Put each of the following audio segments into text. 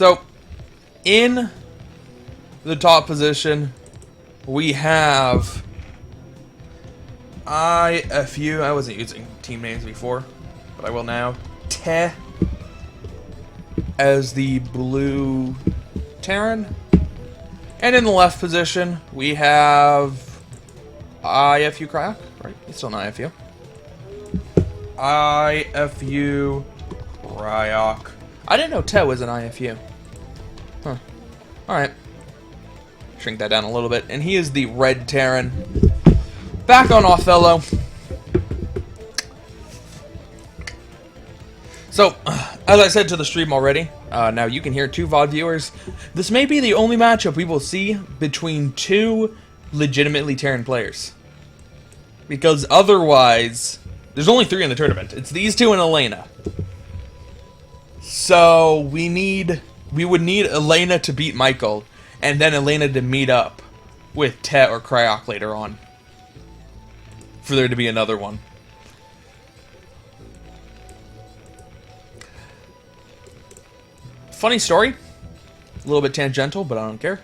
So, in the top position, we have IFU. I wasn't using team names before, but I will now. Te as the blue Terran. And in the left position, we have IFU Cryoc, right? It's still an IFU. IFU Cryoc. I didn't know Te was an IFU. Huh. Alright. Shrink that down a little bit. And he is the red Terran. Back on Othello. So, as I said to the stream already, now you can hear 2 VOD viewers. This may be the only matchup we will see between 2 legitimately Terran players. Because otherwise, there's only 3 in the tournament. It's these 2 and Elena. So, we would need Elena to beat Michael, and then Elena to meet up with Te or Cryoc later on. For there to be another one. Funny story, a little bit tangential, but I don't care.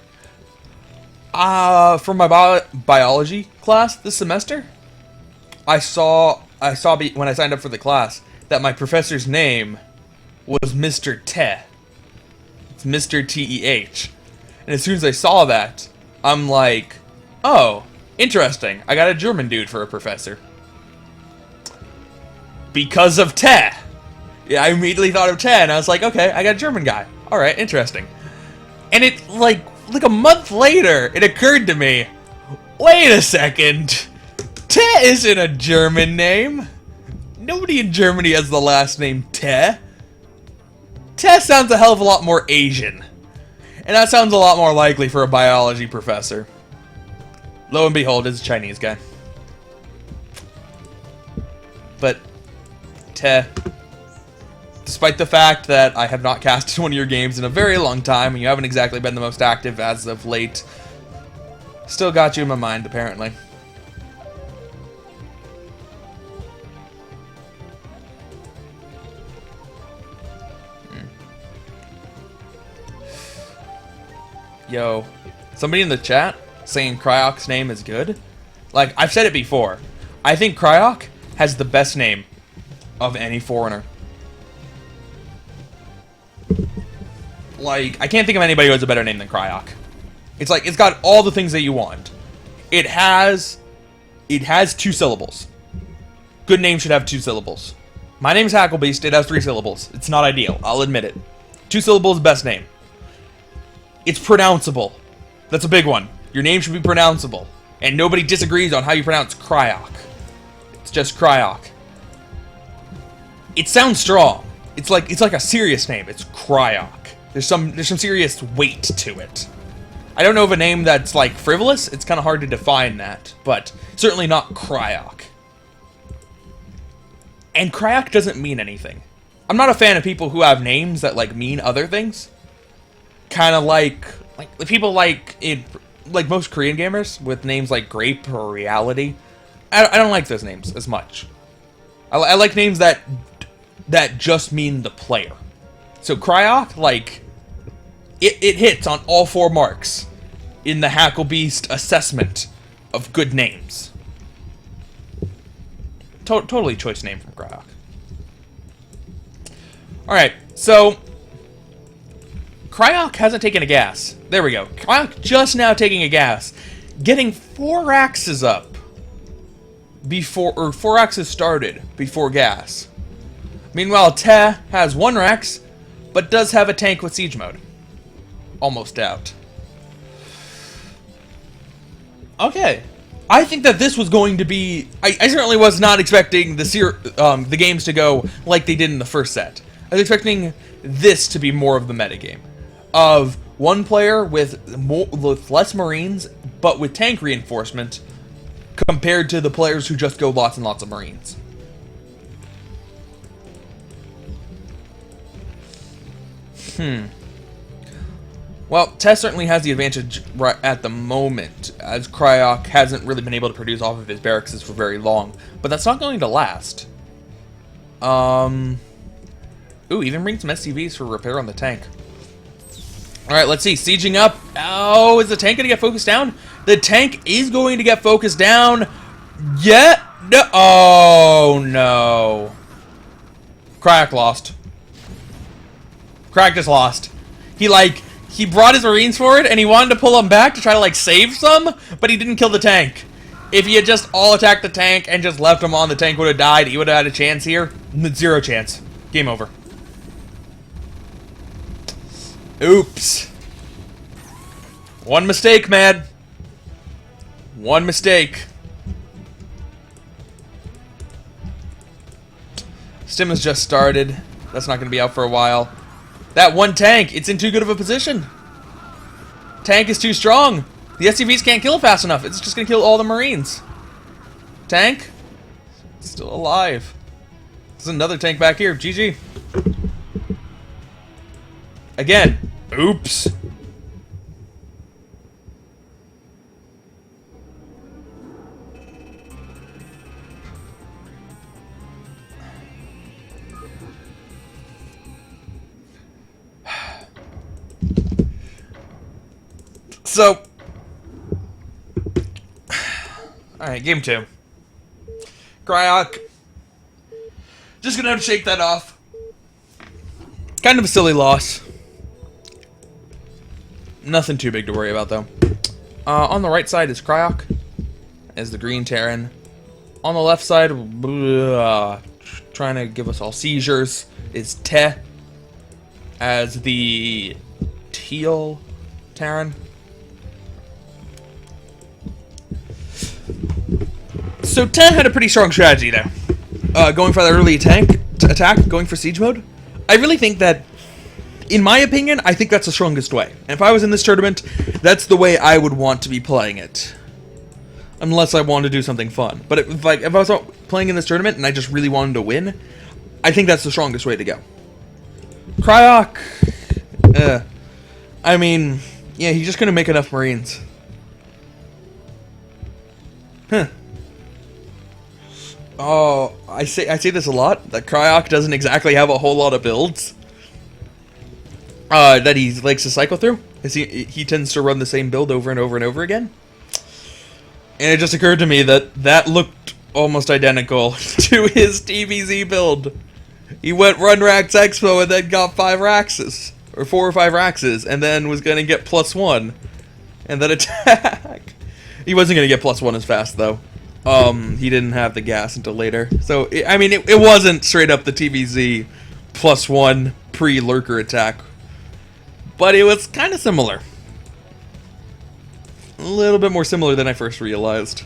For my biology class this semester, I saw when I signed up for the class that my professor's name was Mr. Te. It's Mr. T-E-H. And as soon as I saw that, I'm like, oh, interesting. I got a German dude for a professor. Because of Te. Yeah, I immediately thought of Te, and I was like, okay, I got a German guy. Alright, interesting. And it, like a month later, it occurred to me, wait a second. Te isn't a German name. Nobody in Germany has the last name Te. Te sounds a hell of a lot more Asian. And that sounds a lot more likely for a biology professor. Lo and behold, it's a Chinese guy. But, Te, despite the fact that I have not casted one of your games in a very long time, and you haven't exactly been the most active as of late, still got you in my mind, apparently. Yo, somebody in the chat saying Cryoc's name is good. Like, I've said it before. I think Cryoc has the best name of any foreigner. Like, I can't think of anybody who has a better name than Cryoc. It's like, it's got all the things that you want. It has 2 syllables. Good name should have 2 syllables. My name's Hacklebeast, it has 3 syllables. It's not ideal, I'll admit it. 2 syllables, best name. It's pronounceable. That's a big one. Your name should be pronounceable. And nobody disagrees on how you pronounce Cryoc. It's just Cryoc. It sounds strong. It's like a serious name. It's Cryoc. There's some serious weight to it. I don't know of a name that's like frivolous. It's kind of hard to define that, but certainly not Cryoc. And Cryoc doesn't mean anything. I'm not a fan of people who have names that like mean other things. Kind of like people like most Korean gamers with names like Grape or Reality. I don't like those names as much. I like names that just mean the player. So Cryoc, like, it hits on all 4 marks in the Hacklebeast assessment of good names. Totally choice name from Cryoc. Alright, so Cryoc hasn't taken a gas. There we go. Cryoc just now taking a gas. Getting 4 axes up before, or 4 axes started before gas. Meanwhile, Te has 1 Rex, but does have a tank with siege mode. Almost out. Okay. I think that this was going to be... I certainly was not expecting the games to go like they did in the first set. I was expecting this to be more of the metagame. Of one player with less Marines, but with tank reinforcement, compared to the players who just go lots and lots of Marines. Well, Tess certainly has the advantage right at the moment, as Cryoc hasn't really been able to produce off of his barracks for very long. But that's not going to last. Ooh, even bring some SCVs for repair on the tank. Alright, let's see. Sieging up. Oh, is the tank going to get focused down? The tank is going to get focused down. Yeah. No. Oh, no. Cryoc lost. Cryoc just lost. He brought his Marines forward, and he wanted to pull them back to try to, save some, but he didn't kill the tank. If he had just all attacked the tank and just left him on, the tank would have died. He would have had a chance here. Zero chance. Game over. Oops. One mistake, man. One mistake. Stim has just started. That's not going to be out for a while. That one tank, it's in too good of a position. Tank is too strong. The SCVs can't kill it fast enough. It's just going to kill all the Marines. Tank, still alive. There's another tank back here. GG. Again. Oops. So, alright, game 2. Cryoc. Just gonna have to shake that off. Kind of a silly loss. Nothing too big to worry about, though. On the right side is Cryoc, as the green Terran. On the left side, trying to give us all seizures, is Te, as the teal Terran. So Te had a pretty strong strategy there. Going for that early attack, going for siege mode. I really think that, in my opinion, I think that's the strongest way. And if I was in this tournament, that's the way I would want to be playing it. Unless I wanted to do something fun. But if I was playing in this tournament and I just really wanted to win, I think that's the strongest way to go. Cryoc, I mean, yeah, he's just gonna make enough Marines. Huh. Oh, I say this a lot, that Cryoc doesn't exactly have a whole lot of builds that he likes to cycle through. He tends to run the same build over and over and over again. And it just occurred to me that that looked almost identical to his TVZ build. He went run Rax Expo and then got 5 Raxes, or 4 or 5 Raxes, and then was going to get +1, and then attack. He wasn't going to get +1 as fast, though. He didn't have the gas until later. So, I mean, it wasn't straight up the TVZ +1 pre-lurker attack. But it was kind of similar. A little bit more similar than I first realized.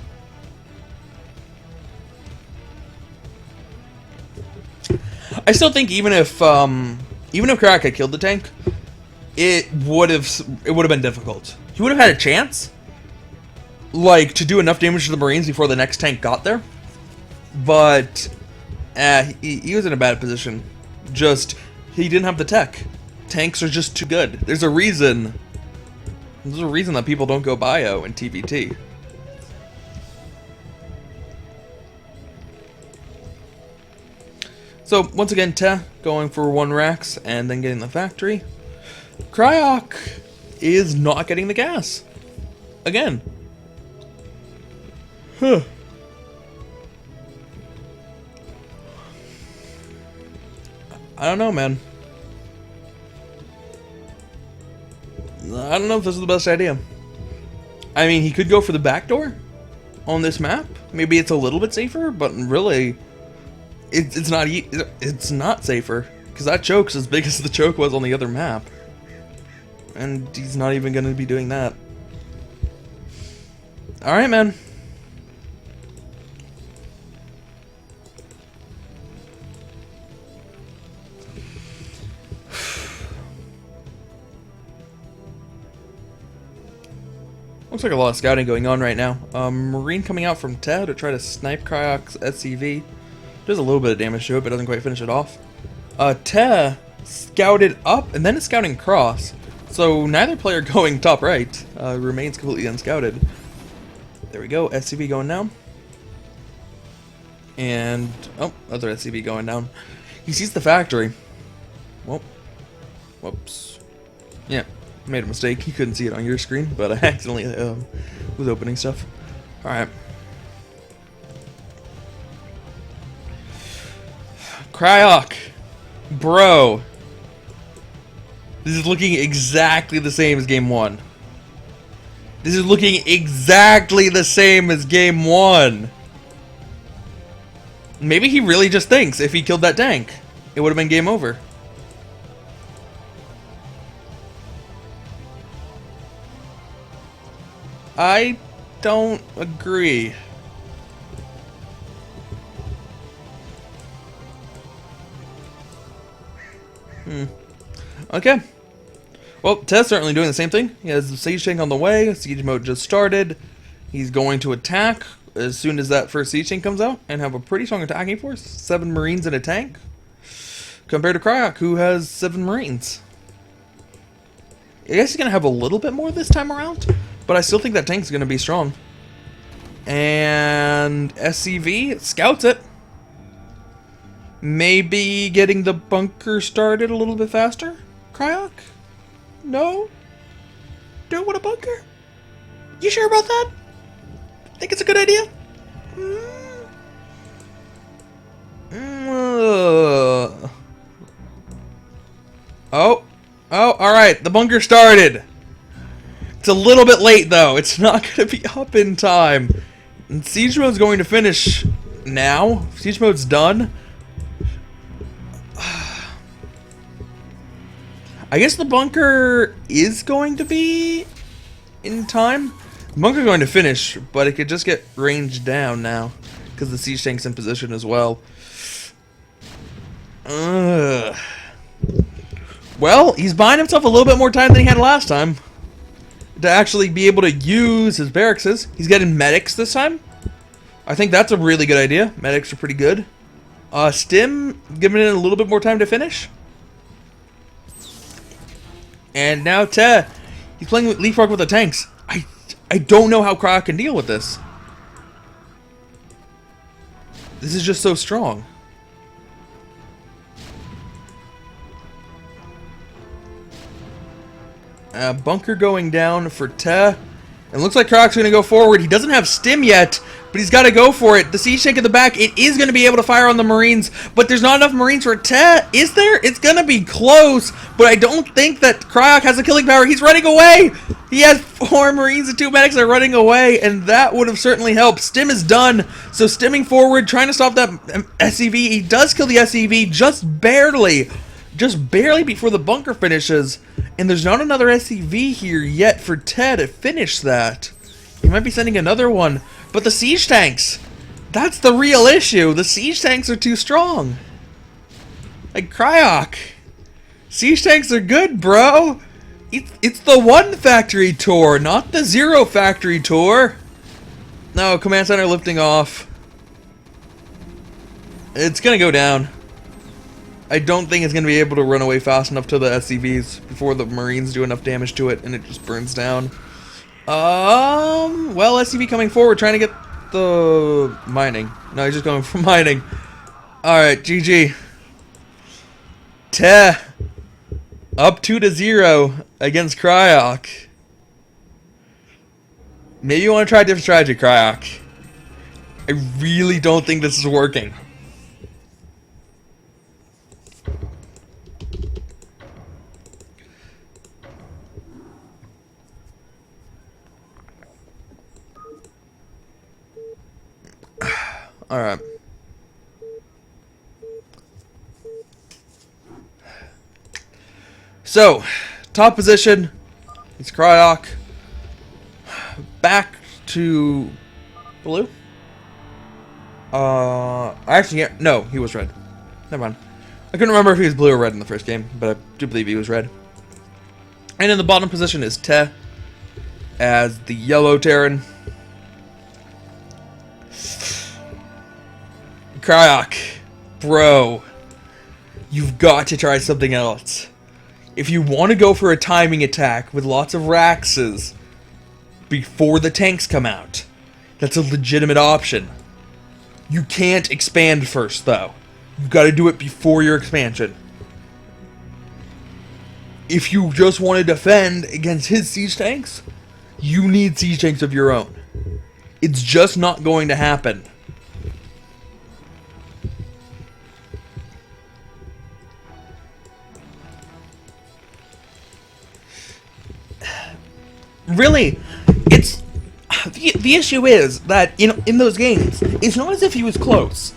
I still think even if Cryoc had killed the tank, it would have been difficult. He would have had a chance, like, to do enough damage to the Marines before the next tank got there. But he was in a bad position. Just, he didn't have the tech. Tanks are just too good. There's a reason that people don't go bio in TVT. So, once again, Te going for 1 Rax and then getting the factory. Cryoc is not getting the gas. Again. Huh. I don't know, man. I don't know if this is the best idea. I mean, he could go for the back door on this map. Maybe it's a little bit safer, but really, it's not safer, because that choke's as big as the choke was on the other map, and he's not even going to be doing that. All right, man. Looks like a lot of scouting going on right now. Marine coming out from Te to try to snipe Cryoc's SCV. Does a little bit of damage to it, but doesn't quite finish it off. Te scouted up and then is scouting cross. So neither player going top right remains completely unscouted. There we go, SCV going down. And, oh, other SCV going down. He sees the factory. Whoop. Whoops. Yeah. made a mistake. You couldn't see it on your screen, but I accidentally was opening stuff. Alright. Cryoc. Bro. This is looking exactly the same as game 1. This is looking exactly the same as game 1. Maybe he really just thinks if he killed that tank, it would have been game over. I don't agree. Okay. Well, Ted's certainly doing the same thing. He has the siege tank on the way. Siege mode just started. He's going to attack as soon as that first siege tank comes out and have a pretty strong attacking force. 7 Marines in a tank. Compared to Cryoc, who has 7 Marines. I guess he's going to have a little bit more this time around, but I still think that tank's going to be strong. And SCV scouts it. Maybe getting the bunker started a little bit faster? Cryoc? No? Don't want a bunker? You sure about that? Think it's a good idea? Oh, alright, the bunker started. It's a little bit late though, it's not going to be up in time. And siege mode's going to finish now. Siege mode's done. I guess the bunker is going to be in time. The bunker's going to finish, but it could just get ranged down now because the siege tank's in position as well. Well, he's buying himself a little bit more time than he had last time to actually be able to use his barracks. He's getting medics this time. I think that's a really good idea. Medics are pretty good. Stim giving it a little bit more time to finish. And now Te, he's playing with Leapfrog with the tanks. I don't know how Cryoc can deal with this. This is just so strong. Bunker going down for Te. It looks like Cryoc's going to go forward. He doesn't have Stim yet, but he's got to go for it. The siege tank at the back, it is going to be able to fire on the Marines, but there's not enough Marines for Te. Is there? It's going to be close, but I don't think that Cryoc has a killing power. He's running away. He has 4 Marines and 2 medics are running away, and that would have certainly helped. Stim is done, so stimming forward, trying to stop that SCV. He does kill the SCV just barely before the bunker finishes. And there's not another SCV here yet for Te to finish that. He might be sending another one. But the siege tanks, that's the real issue. The siege tanks are too strong. Like Cryoc. Siege tanks are good, bro. It's the 1 factory tour, not the 0 factory tour. No, command center lifting off. It's gonna go down. I don't think it's going to be able to run away fast enough to the SCVs before the Marines do enough damage to it and it just burns down. Well, SCV coming forward trying to get the mining. No, he's just going for mining. Alright, GG. Te up 2-0 against Cryoc. Maybe you want to try a different strategy, Cryoc. I really don't think this is working. Alright. So, top position, it's Cryoc. Back to blue. Actually, yeah, no, he was red. Never mind. I couldn't remember if he was blue or red in the first game, but I do believe he was red. And in the bottom position is Te as the yellow Terran. Cryoc, bro, you've got to try something else. If you want to go for a timing attack with lots of Raxes before the tanks come out, that's a legitimate option. You can't expand first, though. You've got to do it before your expansion. if you just want to defend against his siege tanks, you need siege tanks of your own. It's just not going to happen. Really, it's the issue is that in those games, it's not as if he was close.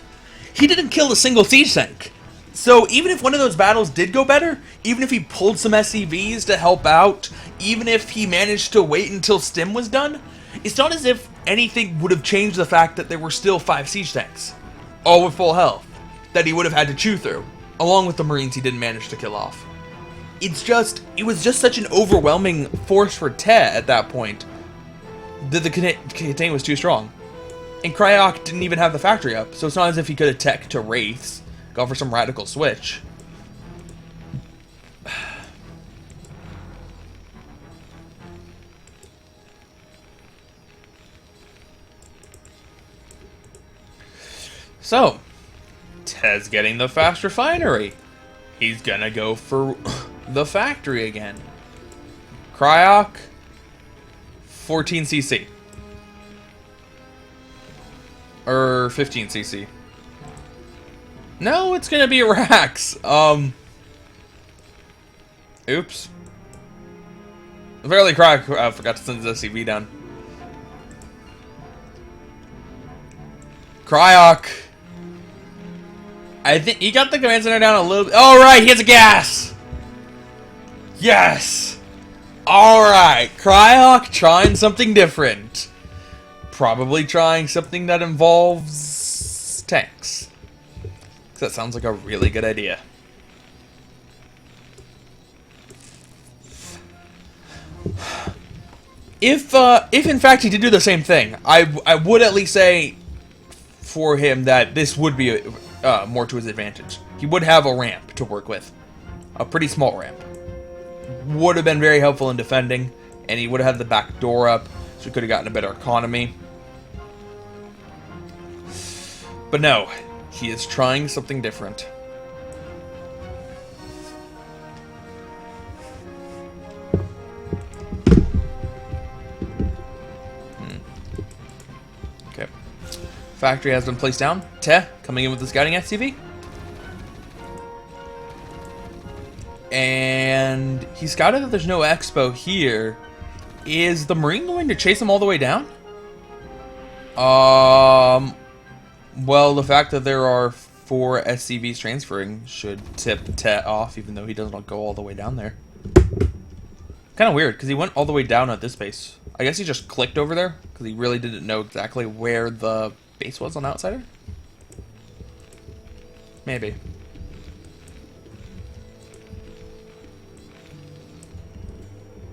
He didn't kill a single siege tank. So even if one of those battles did go better, even if he pulled some SCVs to help out, even if he managed to wait until Stim was done, it's not as if anything would have changed the fact that there were still 5 siege tanks, all with full health, that he would have had to chew through, along with the Marines he didn't manage to kill off. It was just such an overwhelming force for Te at that point that the contain was too strong. And Cryoc didn't even have the factory up, so it's not as if he could have tech to Wraiths, go for some radical switch. So, Te's getting the fast refinery. He's gonna go for the factory again. Cryoc, 14 CC. Or 15 CC. No, it's gonna be Rax. Oops. Apparently Cryoc forgot to send his SCV down. Cryoc. I think he got the command center down a little bit. Alright, he has a gas! Yes! Alright, Cryoc trying something different. Probably trying something that involves tanks. That sounds like a really good idea. If in fact he did do the same thing, I would at least say for him that this would be more to his advantage. He would have a ramp to work with. A pretty small ramp. Would have been very helpful in defending, and he would have had the back door up, so he could have gotten a better economy. But no, he is trying something different. Okay. Factory has been placed down. Te coming in with the scouting SCV. And he scouted that there's no expo here. Is the Marine going to chase him all the way down? Well, the fact that there are 4 SCVs transferring should tip Te off, even though he doesn't go all the way down there. Kind of weird, because he went all the way down at this base. I guess he just clicked over there, because he really didn't know exactly where the base was on Outsider? Maybe.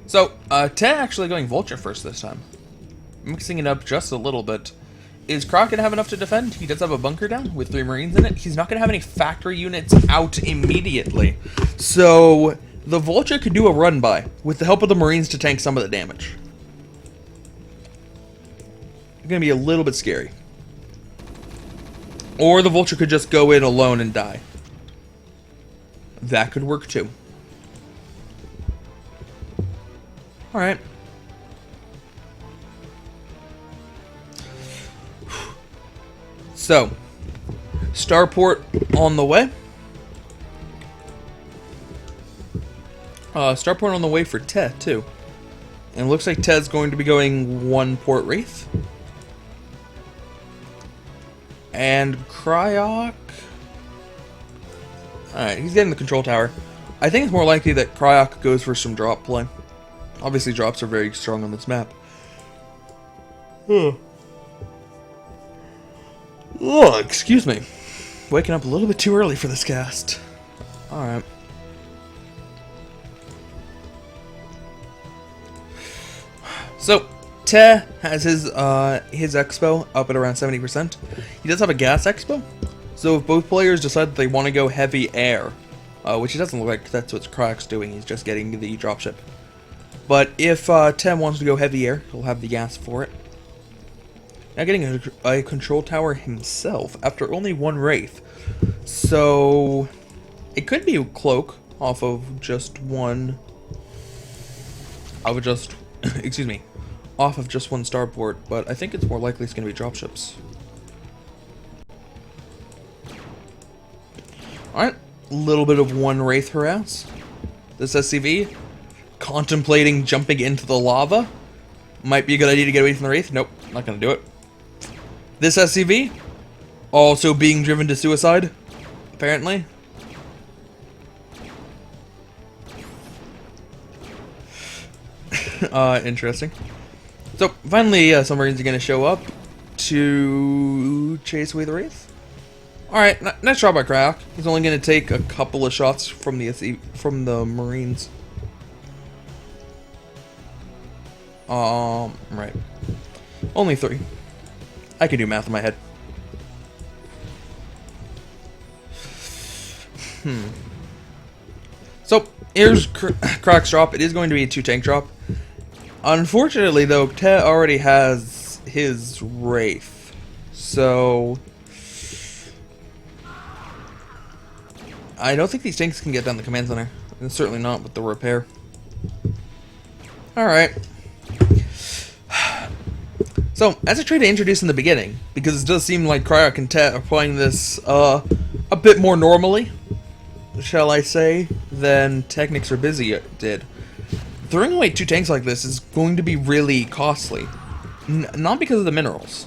So, Te actually going Vulture first this time. Mixing it up just a little bit. Is Cryoc going to have enough to defend? He does have a bunker down with 3 Marines in it. He's not going to have any factory units out immediately. So, the Vulture could do a run-by with the help of the Marines to tank some of the damage. It's going to be a little bit scary. Or the Vulture could just go in alone and die. That could work too. Alright. So, Starport on the way. Starport on the way for Te, too. And it looks like Te's going to be going 1 Port Wraith. And Cryoc... Alright, he's getting the control tower. I think it's more likely that Cryoc goes for some drop play. Obviously, drops are very strong on this map. Oh, excuse me. Waking up a little bit too early for this cast. Alright. So, Te has his expo up at around 70%. He does have a gas expo. So if both players decide that they want to go heavy air, which it doesn't look like that's what Cryoc's doing, he's just getting the dropship. But if Te wants to go heavy air, he'll have the gas for it. Now getting a control tower himself after only 1 Wraith. So it could be a cloak off of just 1 I would just, excuse me, off of just one starport, but I think it's more likely it's going to be dropships. Alright, a little bit of one Wraith harass. This SCV, contemplating jumping into the lava. Might be a good idea to get away from the Wraith. Nope, not going to do it. This SCV, also being driven to suicide, apparently. Interesting. So, finally, some Marines are going to show up to chase away the Wraith. Alright, nice shot by Cryoc. He's only going to take a couple of shots from the Marines. Right. Only 3. I can do math in my head. So, here's Cryoc's drop. It is going to be a 2-tank drop. Unfortunately, though, Te already has his Wraith. So, I don't think these tanks can get down the command center. And certainly not with the repair. Alright. So, as I tried to introduce in the beginning, because it does seem like Cryoc and Te are playing this a bit more normally, shall I say, than Technics or Busy did. Throwing away 2 tanks like this is going to be really costly. Not because of the minerals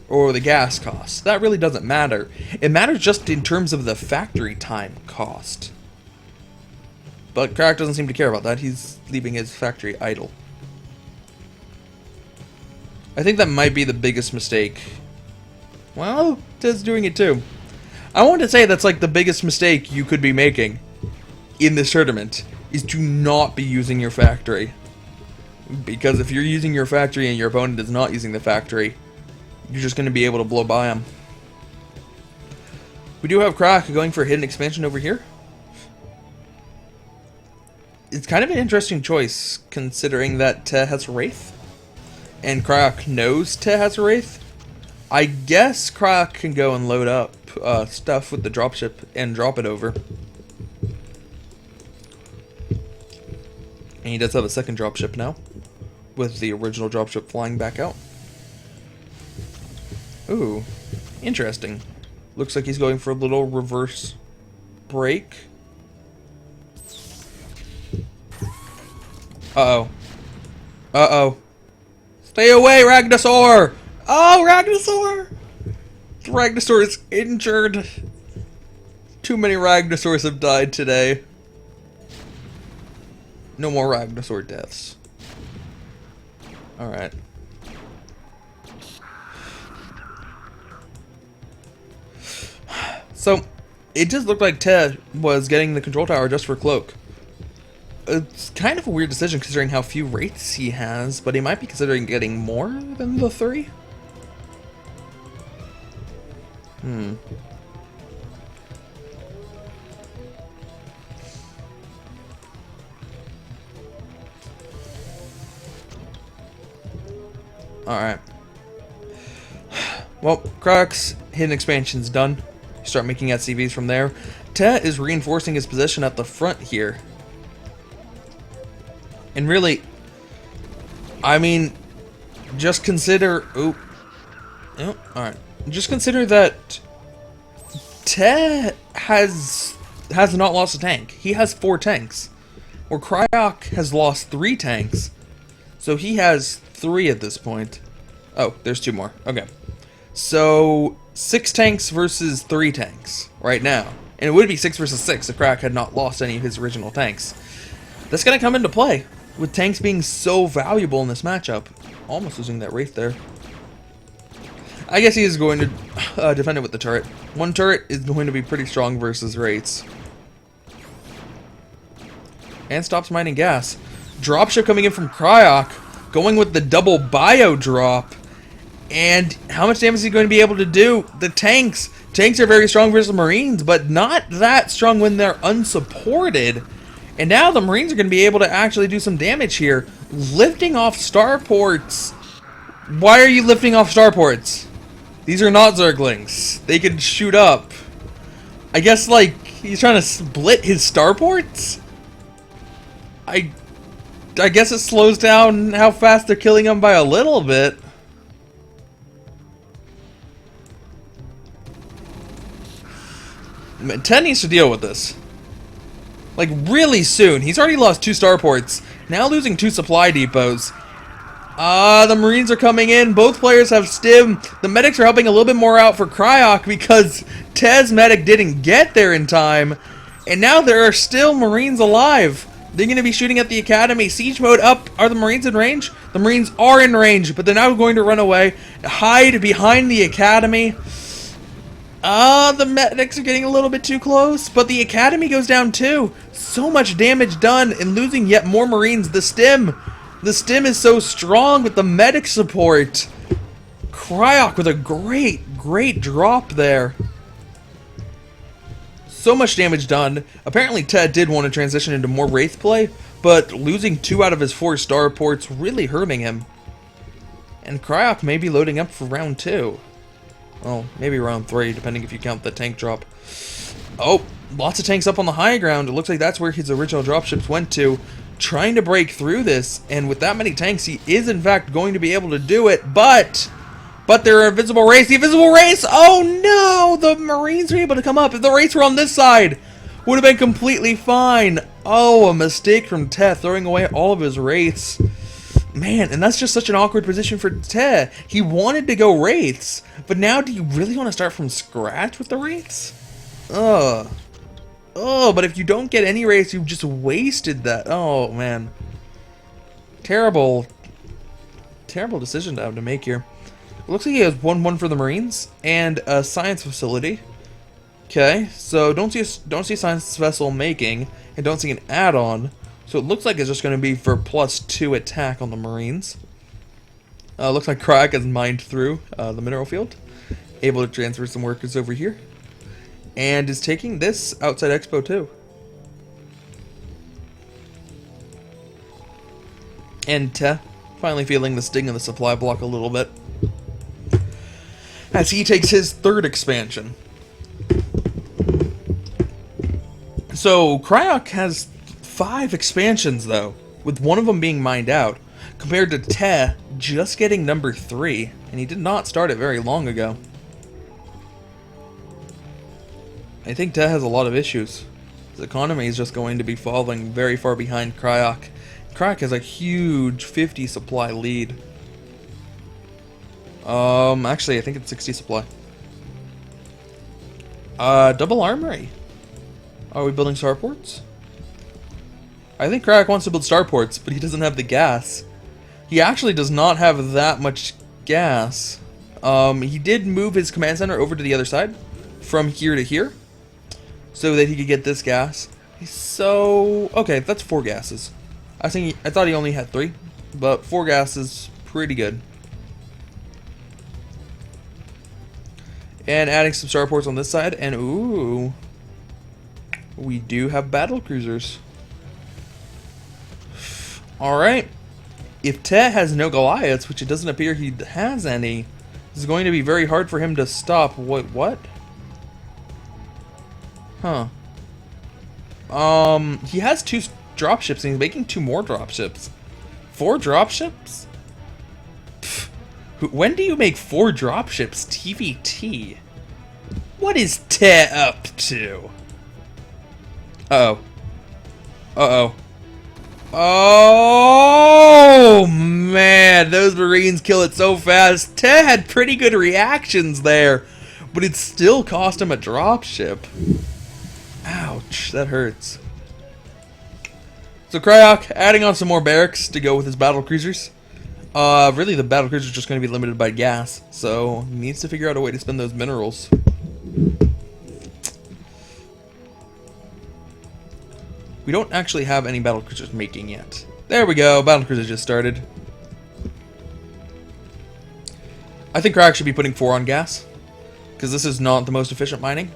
or the gas cost. That really doesn't matter. It matters just in terms of the factory time cost. But Cryoc doesn't seem to care about that. He's leaving his factory idle. I think that might be the biggest mistake. Well, Te's doing it too. I want to say that's like the biggest mistake you could be making in this tournament, is to not be using your factory. Because if you're using your factory and your opponent is not using the factory, you're just going to be able to blow by them. We do have Cryoc going for a hidden expansion over here. It's kind of an interesting choice, considering that Te has Wraith, and Cryoc knows Te has Wraith. I guess Cryoc can go and load up stuff with the dropship and drop it over. And he does have a second dropship now, with the original dropship flying back out. Ooh, interesting. Looks like he's going for a little reverse break. Uh-oh. Uh-oh. Stay away, Ragnasaur! Oh, Ragnasaur! Ragnasaur is injured. Too many Ragnasaurs have died today. No more Ragnasaur deaths. Alright. So, it just looked like Te was getting the control tower just for Cloak. It's kind of a weird decision considering how few Wraiths he has, but he might be considering getting more than the 3? Alright. Well, Cryoc's hidden expansion's done. Start making SCVs from there. Te is reinforcing his position at the front here. And really, I mean, just consider... Oh, alright. Just consider that Te has not lost a tank. He has 4 tanks. Where Cryoc has lost 3 tanks. So he has 3 at this point. Oh, there's 2 more. Okay. So, 6 tanks versus 3 tanks right now. And it would be 6 versus 6 if Cryoc had not lost any of his original tanks. That's going to come into play, with tanks being so valuable in this matchup. Almost losing that Wraith there. I guess he is going to defend it with the turret. One turret is going to be pretty strong versus Wraiths. And stops mining gas. Dropship coming in from Cryoc, going with the double bio drop. And how much damage is he going to be able to do? The tanks. Tanks are very strong versus Marines, but not that strong when they're unsupported. And now the Marines are going to be able to actually do some damage here. Lifting off starports. Why are you lifting off starports? These are not Zerglings. They can shoot up. I guess, like, he's trying to split his starports? I guess it slows down how fast they're killing them by a little bit. Ted needs to deal with this. Like, really soon. He's already lost 2 starports. Now losing 2 supply depots. The Marines are coming in. Both players have stim. The medics are helping a little bit more out for Cryoc because Ted's medic didn't get there in time. And now there are still Marines alive. They're going to be shooting at the academy. Siege mode up. Are the Marines in range? The Marines are in range, but they're now going to run away. Hide behind the academy. The medics are getting a little bit too close, but the academy goes down too. So much damage done and losing yet more Marines. The stim is so strong with the medic support. Cryoc with a great drop there. So much damage done. Apparently Ted did want to transition into more Wraith play, but losing 2 out of his 4 starports really hurting him. And Cryoc may be loading up for round 2. Well, maybe round 3, depending if you count the tank drop. Oh, lots of tanks up on the high ground. It looks like that's where his original dropships went to. Trying to break through this, and with that many tanks, he is in fact going to be able to do it, but there are invisible wraiths. The invisible wraiths! Oh no! The Marines were able to come up. If the wraiths were on this side, would have been completely fine. Oh, a mistake from Ted, throwing away all of his wraiths. Man, and that's just such an awkward position for Ted. He wanted to go wraiths, but now do you really want to start from scratch with the wraiths? Ugh. Oh, but if you don't get any wraiths, you've just wasted that. Oh, man. Terrible decision to have to make here. It looks like he has 1-1 for the Marines and a science facility. Okay, so don't see a science vessel making, and don't see an add-on. So it looks like it's just going to be for +2 attack on the Marines. Looks like Cryoc has mined through the mineral field, able to transfer some workers over here, and is taking this outside expo too. And finally feeling the sting of the supply block a little bit, as he takes his 3rd expansion. So Cryoc has 5 expansions though, with one of them being mined out, compared to Te just getting number 3, and he did not start it very long ago. I think Te has a lot of issues. His economy is just going to be falling very far behind Cryoc. Cryoc has a huge 50 supply lead. Actually, I think it's 60 supply. Double armory. Are we building starports? I think Cryoc wants to build starports, but he doesn't have the gas. He actually does not have that much gas. He did move his command center over to the other side, from here to here, so that he could get this gas. So, okay, that's 4 gases. I thought he only had 3, but 4 gases, pretty good. And adding some starports on this side, and ooh, we do have battle cruisers. Alright, if Te has no Goliaths, which it doesn't appear he has any, it's going to be very hard for him to stop. What? Huh. He has 2 dropships, and he's making 2 more dropships. 4 dropships? When do you make 4 dropships? TVT. What is Te up to? Uh-oh. Uh-oh. Oh, man. Those Marines kill it so fast. Te had pretty good reactions there, but it still cost him a dropship. Ouch. That hurts. So Cryoc adding on some more barracks to go with his battle cruisers. Really the battle cruiser is just going to be limited by gas, so he needs to figure out a way to spend those minerals. We don't actually have any battle cruisers making yet. There we go, battle cruiser just started. I think Cryoc should be putting 4 on gas, because this is not the most efficient mining.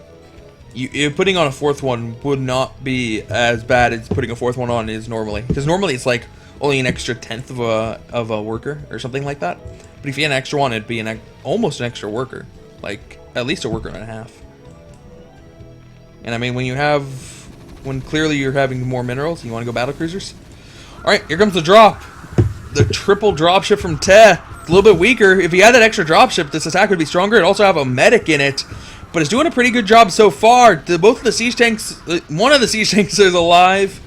Putting on a 4th one would not be as bad as putting a 4th one on is normally, because normally it's like only an extra 1/10 of a worker or something like that. But if you had an extra one, it'd be almost an extra worker, like at least a worker and a half. And I mean, when clearly you're having more minerals, you want to go battle cruisers. Alright, here comes the drop. The triple dropship from Te. It's a little bit weaker. If he had that extra dropship, this attack would be stronger. It'd also have a medic in it. But it's doing a pretty good job so far. Both of the siege tanks, one of the siege tanks is alive.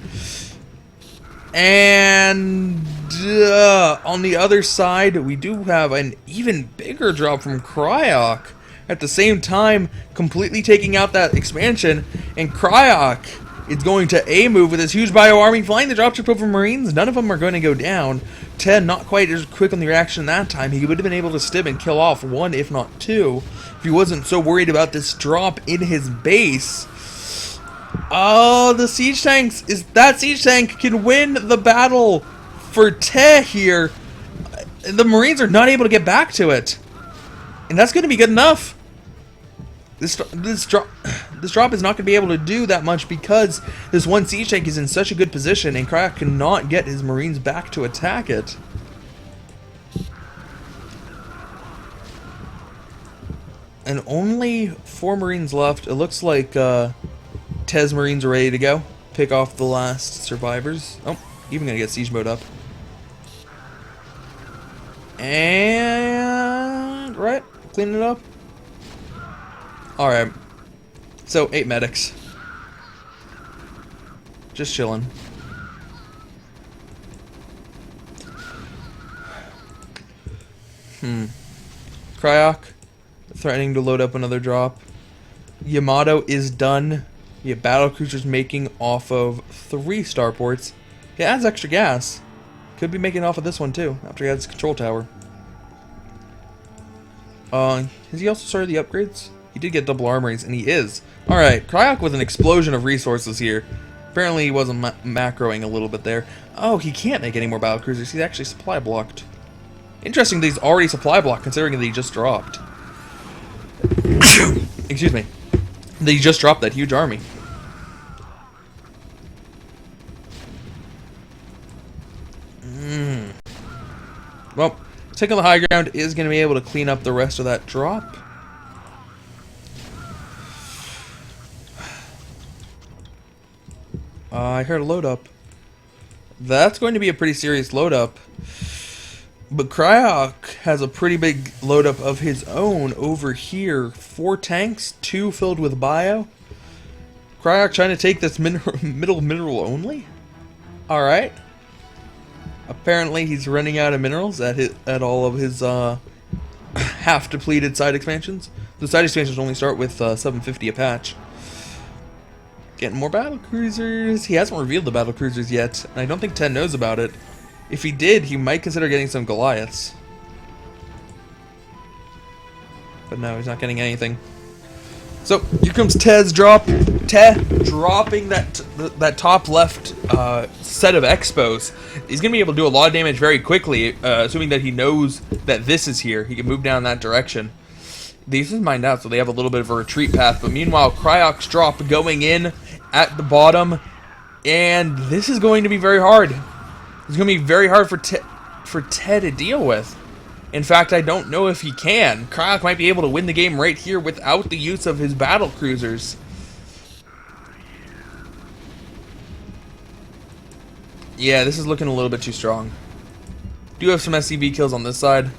And on the other side, we do have an even bigger drop from Cryoc. At the same time, completely taking out that expansion. And Cryoc is going to A-move with his huge bio army, flying the dropship over Marines. None of them are going to go down. Ted, not quite as quick on the reaction that time. He would have been able to stim and kill off one, if not two, if he wasn't so worried about this drop in his base. Oh, the siege tanks. That siege tank can win the battle for Te here. The Marines are not able to get back to it. And that's going to be good enough. This drop is not going to be able to do that much because this one siege tank is in such a good position and Cryoc cannot get his Marines back to attack it. And only 4 Marines left. It looks like Te's Marines are ready to go. Pick off the last survivors. Oh, even going to get siege mode up. And right, clean it up. Alright, so 8 medics. Just chilling. Cryoc, threatening to load up another drop. Yamato is done. You have battlecruisers making off of 3 starports. He adds extra gas. Could be making off of this one too, after he adds control tower. Has he also started the upgrades? He did get double armories, and he is. Alright, Cryoc with an explosion of resources here. Apparently he wasn't macroing a little bit there. Oh, he can't make any more battlecruisers. He's actually supply blocked. Interesting that he's already supply blocked, considering that he just dropped. Excuse me. That he just dropped that huge army. Well, taking the high ground is going to be able to clean up the rest of that drop. I heard a load up. That's going to be a pretty serious load up. But Cryoc has a pretty big load up of his own over here. 4 tanks, 2 filled with bio. Cryoc trying to take this middle mineral only? Alright. Apparently he's running out of minerals at all of his half depleted side expansions. The side expansions only start with 750 a patch. Getting more battlecruisers. He hasn't revealed the battlecruisers yet, and I don't think Ted knows about it. If he did, he might consider getting some Goliaths. But no, he's not getting anything. So, here comes Ted's drop. Ted dropping that top left set of expos. He's going to be able to do a lot of damage very quickly, assuming that he knows that this is here. He can move down that direction. These is mined out, so they have a little bit of a retreat path. But meanwhile, Cryoc's drop going in at the bottom. And this is going to be very hard. It's going to be very hard for Ted to deal with. In fact, I don't know if he can. Cryoc might be able to win the game right here without the use of his battle cruisers. Yeah, this is looking a little bit too strong. Do have some SCV kills on this side.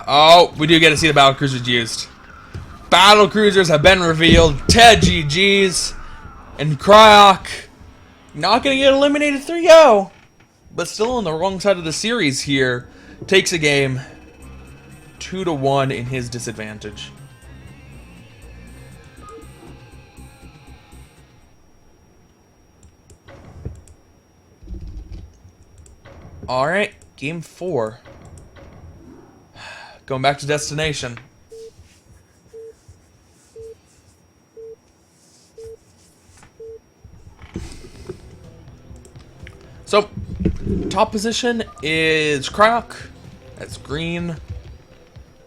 Oh, we do get to see the battle cruisers used. Battle cruisers have been revealed. Ted GG's. And Cryoc not going to get eliminated 3-0. But still on the wrong side of the series here. Takes a game 2-1 in his disadvantage. Alright, game 4. Going back to destination. So, top position is Cryoc, that's green.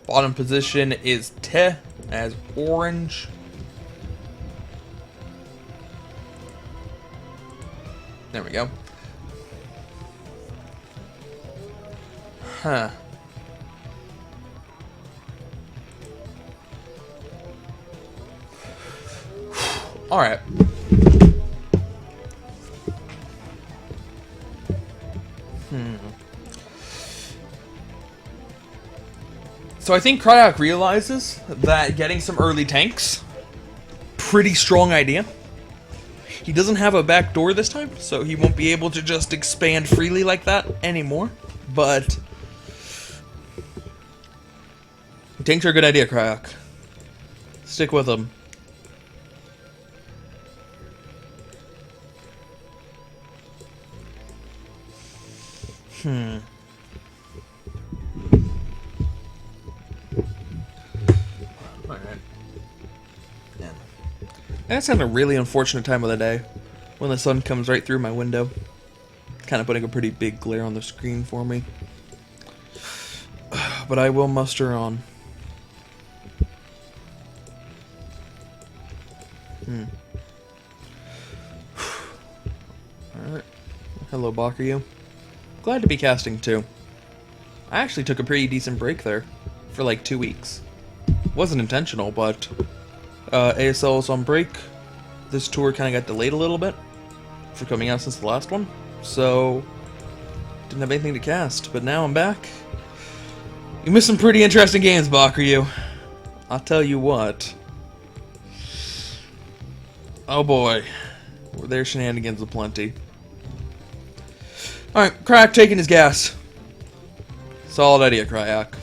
Bottom position is Te, as orange. There we go. Huh. Alright. So I think Cryoc realizes that getting some early tanks, pretty strong idea. He doesn't have a back door this time, so he won't be able to just expand freely like that anymore. But tanks are a good idea, Cryoc. Stick with them. Alright. Yeah. That's having a really unfortunate time of the day when the sun comes right through my window. Kind of putting a pretty big glare on the screen for me. But I will muster on. Alright. Hello, Bakuyu. Glad to be casting too. I actually took a pretty decent break there for like 2 weeks. Wasn't intentional, but ASL was on break. This tour kind of got delayed a little bit for coming out since the last one, so didn't have anything to cast. But now I'm back. You missed some pretty interesting games, Bakuyu. I'll tell you what. Oh boy, were there shenanigans aplenty. Alright, Cryoc taking his gas. Solid idea, Cryoc.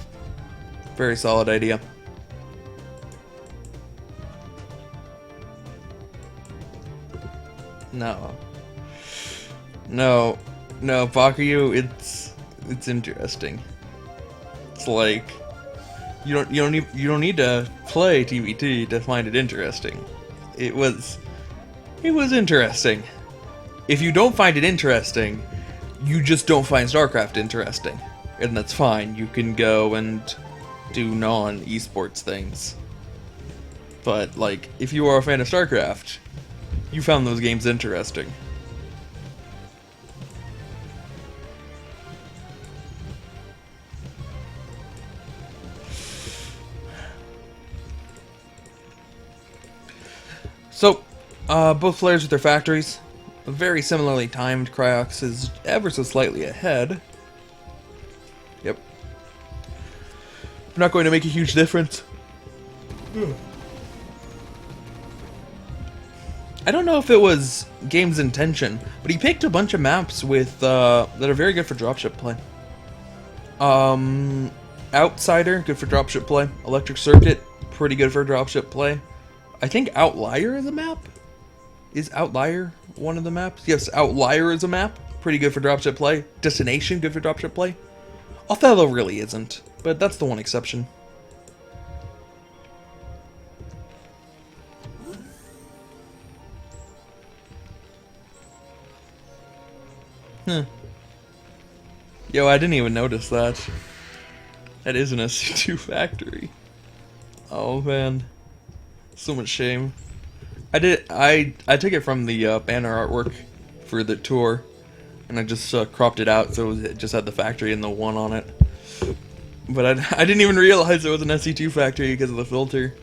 Very solid idea. No. No. No, Bakuyu, it's interesting. It's like you don't need to play TVT to find it interesting. It was interesting. If you don't find it interesting, you just don't find StarCraft interesting. And that's fine. You can go and do non-esports things. But, like, if you are a fan of StarCraft, you found those games interesting. So, both players with their factories. Very similarly timed. Cryoc is ever so slightly ahead. Yep. Not going to make a huge difference. I don't know if it was game's intention, but he picked a bunch of maps with that are very good for dropship play. Outsider, good for dropship play. Electric Circuit, pretty good for dropship play. I think Outlier is a map. Is Outlier one of the maps? Yes, Outlier is a map. Pretty good for dropship play. Destination, good for dropship play. Othello really isn't, but that's the one exception. Yo, I didn't even notice that. That is an SC2 factory. Oh man. So much shame. I took it from the banner artwork for the tour, and I just cropped it out so it just had the factory and the one on it. But I didn't even realize it was an SC2 factory because of the filter.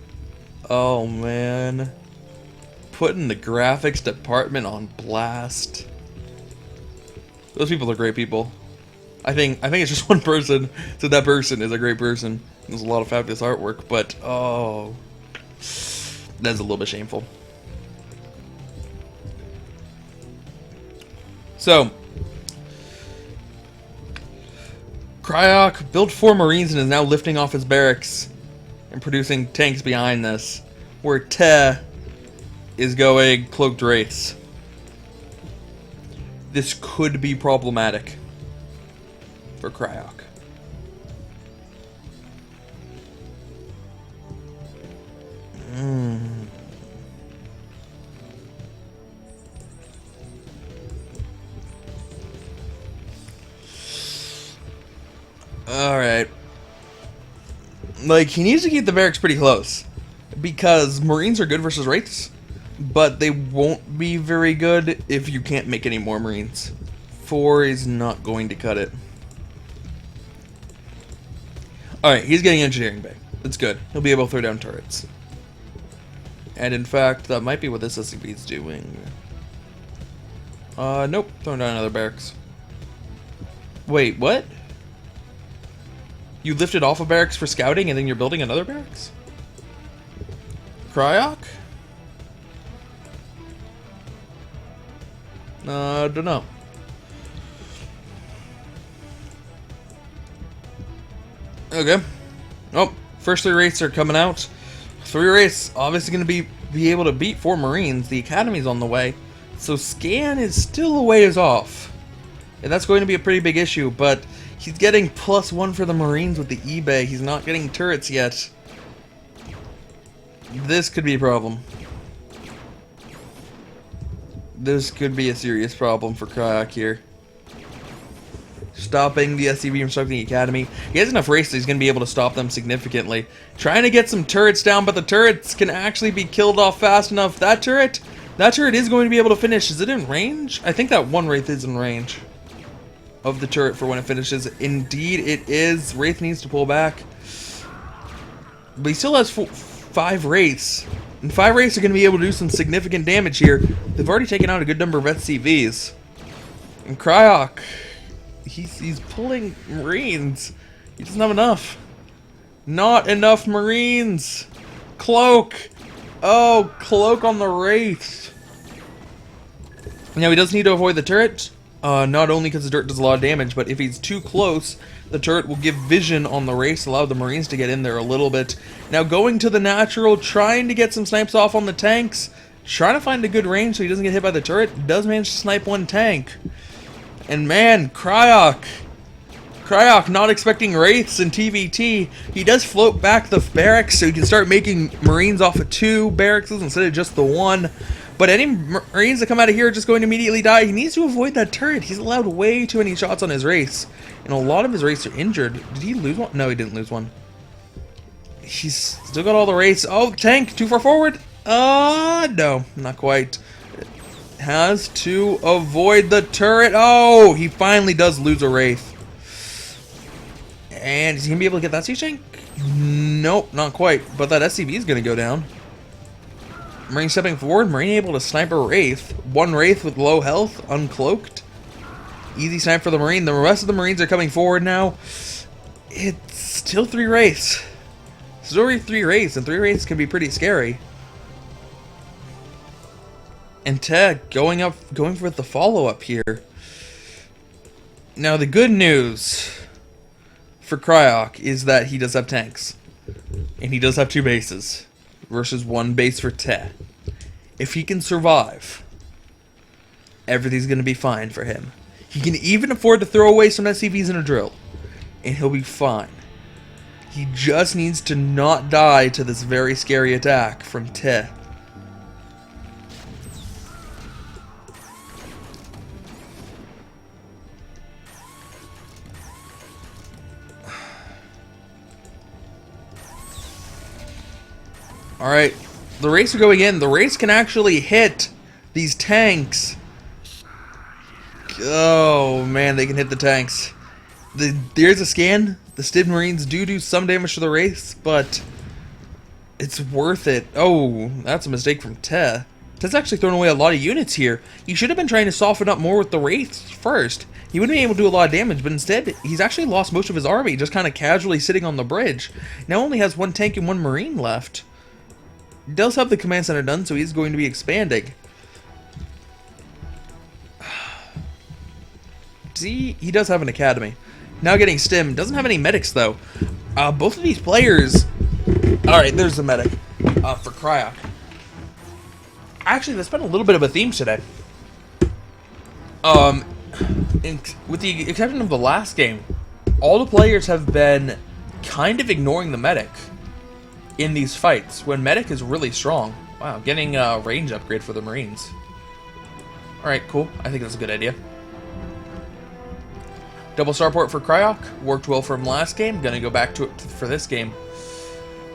Oh man. Putting the graphics department on blast. Those people are great people. I think it's just one person, so that person is a great person. There's a lot of fabulous artwork, but oh, that's a little bit shameful. So, Cryoc built 4 Marines and is now lifting off his barracks and producing tanks behind this, where Te is going Cloaked Wraiths. This could be problematic for Cryoc. Alright. Like, he needs to keep the barracks pretty close, because Marines are good versus Wraiths, but they won't be very good if you can't make any more Marines. 4 is not going to cut it. Alright, he's getting Engineering Bay. That's good. He'll be able to throw down turrets. And in fact, that might be what this SCP is doing. Nope. Throwing down another barracks. Wait, what? You lifted off a barracks for scouting and then you're building another barracks? Cryoc? Don't know. Okay. Oh, first 3 Wraiths are coming out. 3 Wraiths obviously going to be able to beat 4 Marines. The Academy's on the way. So Scan is still a ways off. And that's going to be a pretty big issue, but he's getting +1 for the Marines with the eBay. He's not getting turrets yet. This could be a problem. This could be a serious problem for Cryoc here. Stopping the SCV from starting the Academy. He has enough race that he's going to be able to stop them significantly. Trying to get some turrets down, but the turrets can actually be killed off fast enough. That turret is going to be able to finish. Is it in range? I think that one Wraith is in range of the turret for when it finishes. Indeed, it is. Wraith needs to pull back. But he still has 5 Wraiths. And 5 Wraiths are going to be able to do some significant damage here. They've already taken out a good number of SCVs. And Cryoc, he's pulling Marines. He doesn't have enough. Not enough Marines. Cloak. Oh, Cloak on the Wraith. Now he does need to avoid the turret. Not only because the turret does a lot of damage, but if he's too close, the turret will give vision on the race, allow the Marines to get in there a little bit. Now going to the natural, trying to get some snipes off on the tanks, trying to find a good range so he doesn't get hit by the turret. Does manage to snipe 1 tank. And man, Cryoc not expecting Wraiths and TVT. He does float back the barracks so he can start making Marines off of 2 barracks instead of just the 1. But any Marines that come out of here are just going to immediately die. He needs to avoid that turret. He's allowed way too many shots on his race. And a lot of his race are injured. Did he lose one? No, he didn't lose one. He's still got all the race. Oh, tank, too far forward. No, not quite. Has to avoid the turret. Oh, he finally does lose a Wraith. And is he going to be able to get that siege tank? Nope, not quite. But that SCV is going to go down. Marine stepping forward. Marine able to snipe a Wraith. 1 Wraith with low health, uncloaked. Easy snipe for the Marine. The rest of the Marines are coming forward now. It's still 3 Wraiths. Still 3 Wraiths, and 3 Wraiths can be pretty scary. And Ted going for the follow-up here. Now the good news for Cryoc is that he does have tanks. And he does have 2 bases. Versus 1 base for Te. If he can survive, everything's going to be fine for him. He can even afford to throw away some SCVs in a drill. And he'll be fine. He just needs to not die to this very scary attack from Te. Alright, the Wraiths are going in. The Wraiths can actually hit these tanks. Oh, man, they can hit the tanks. There's a scan. The Stid Marines do some damage to the Wraiths, but it's worth it. Oh, that's a mistake from Te. Te's actually thrown away a lot of units here. He should have been trying to soften up more with the Wraiths first. He wouldn't be able to do a lot of damage, but instead, he's actually lost most of his army, just kind of casually sitting on the bridge. Now only has 1 tank and 1 Marine left. He does have the command center done, so he's going to be expanding. See, he does have an academy. Now getting stim. Doesn't have any medics, though. Both of these players... Alright, there's a medic for Cryoc. Actually, there's been a little bit of a theme today. With the exception of the last game, all the players have been kind of ignoring the medic in these fights, when medic is really strong. Wow, getting a range upgrade for the Marines. Alright, cool. I think that's a good idea. Double starport for Cryoc. Worked well for him last game. Gonna go back to it for this game.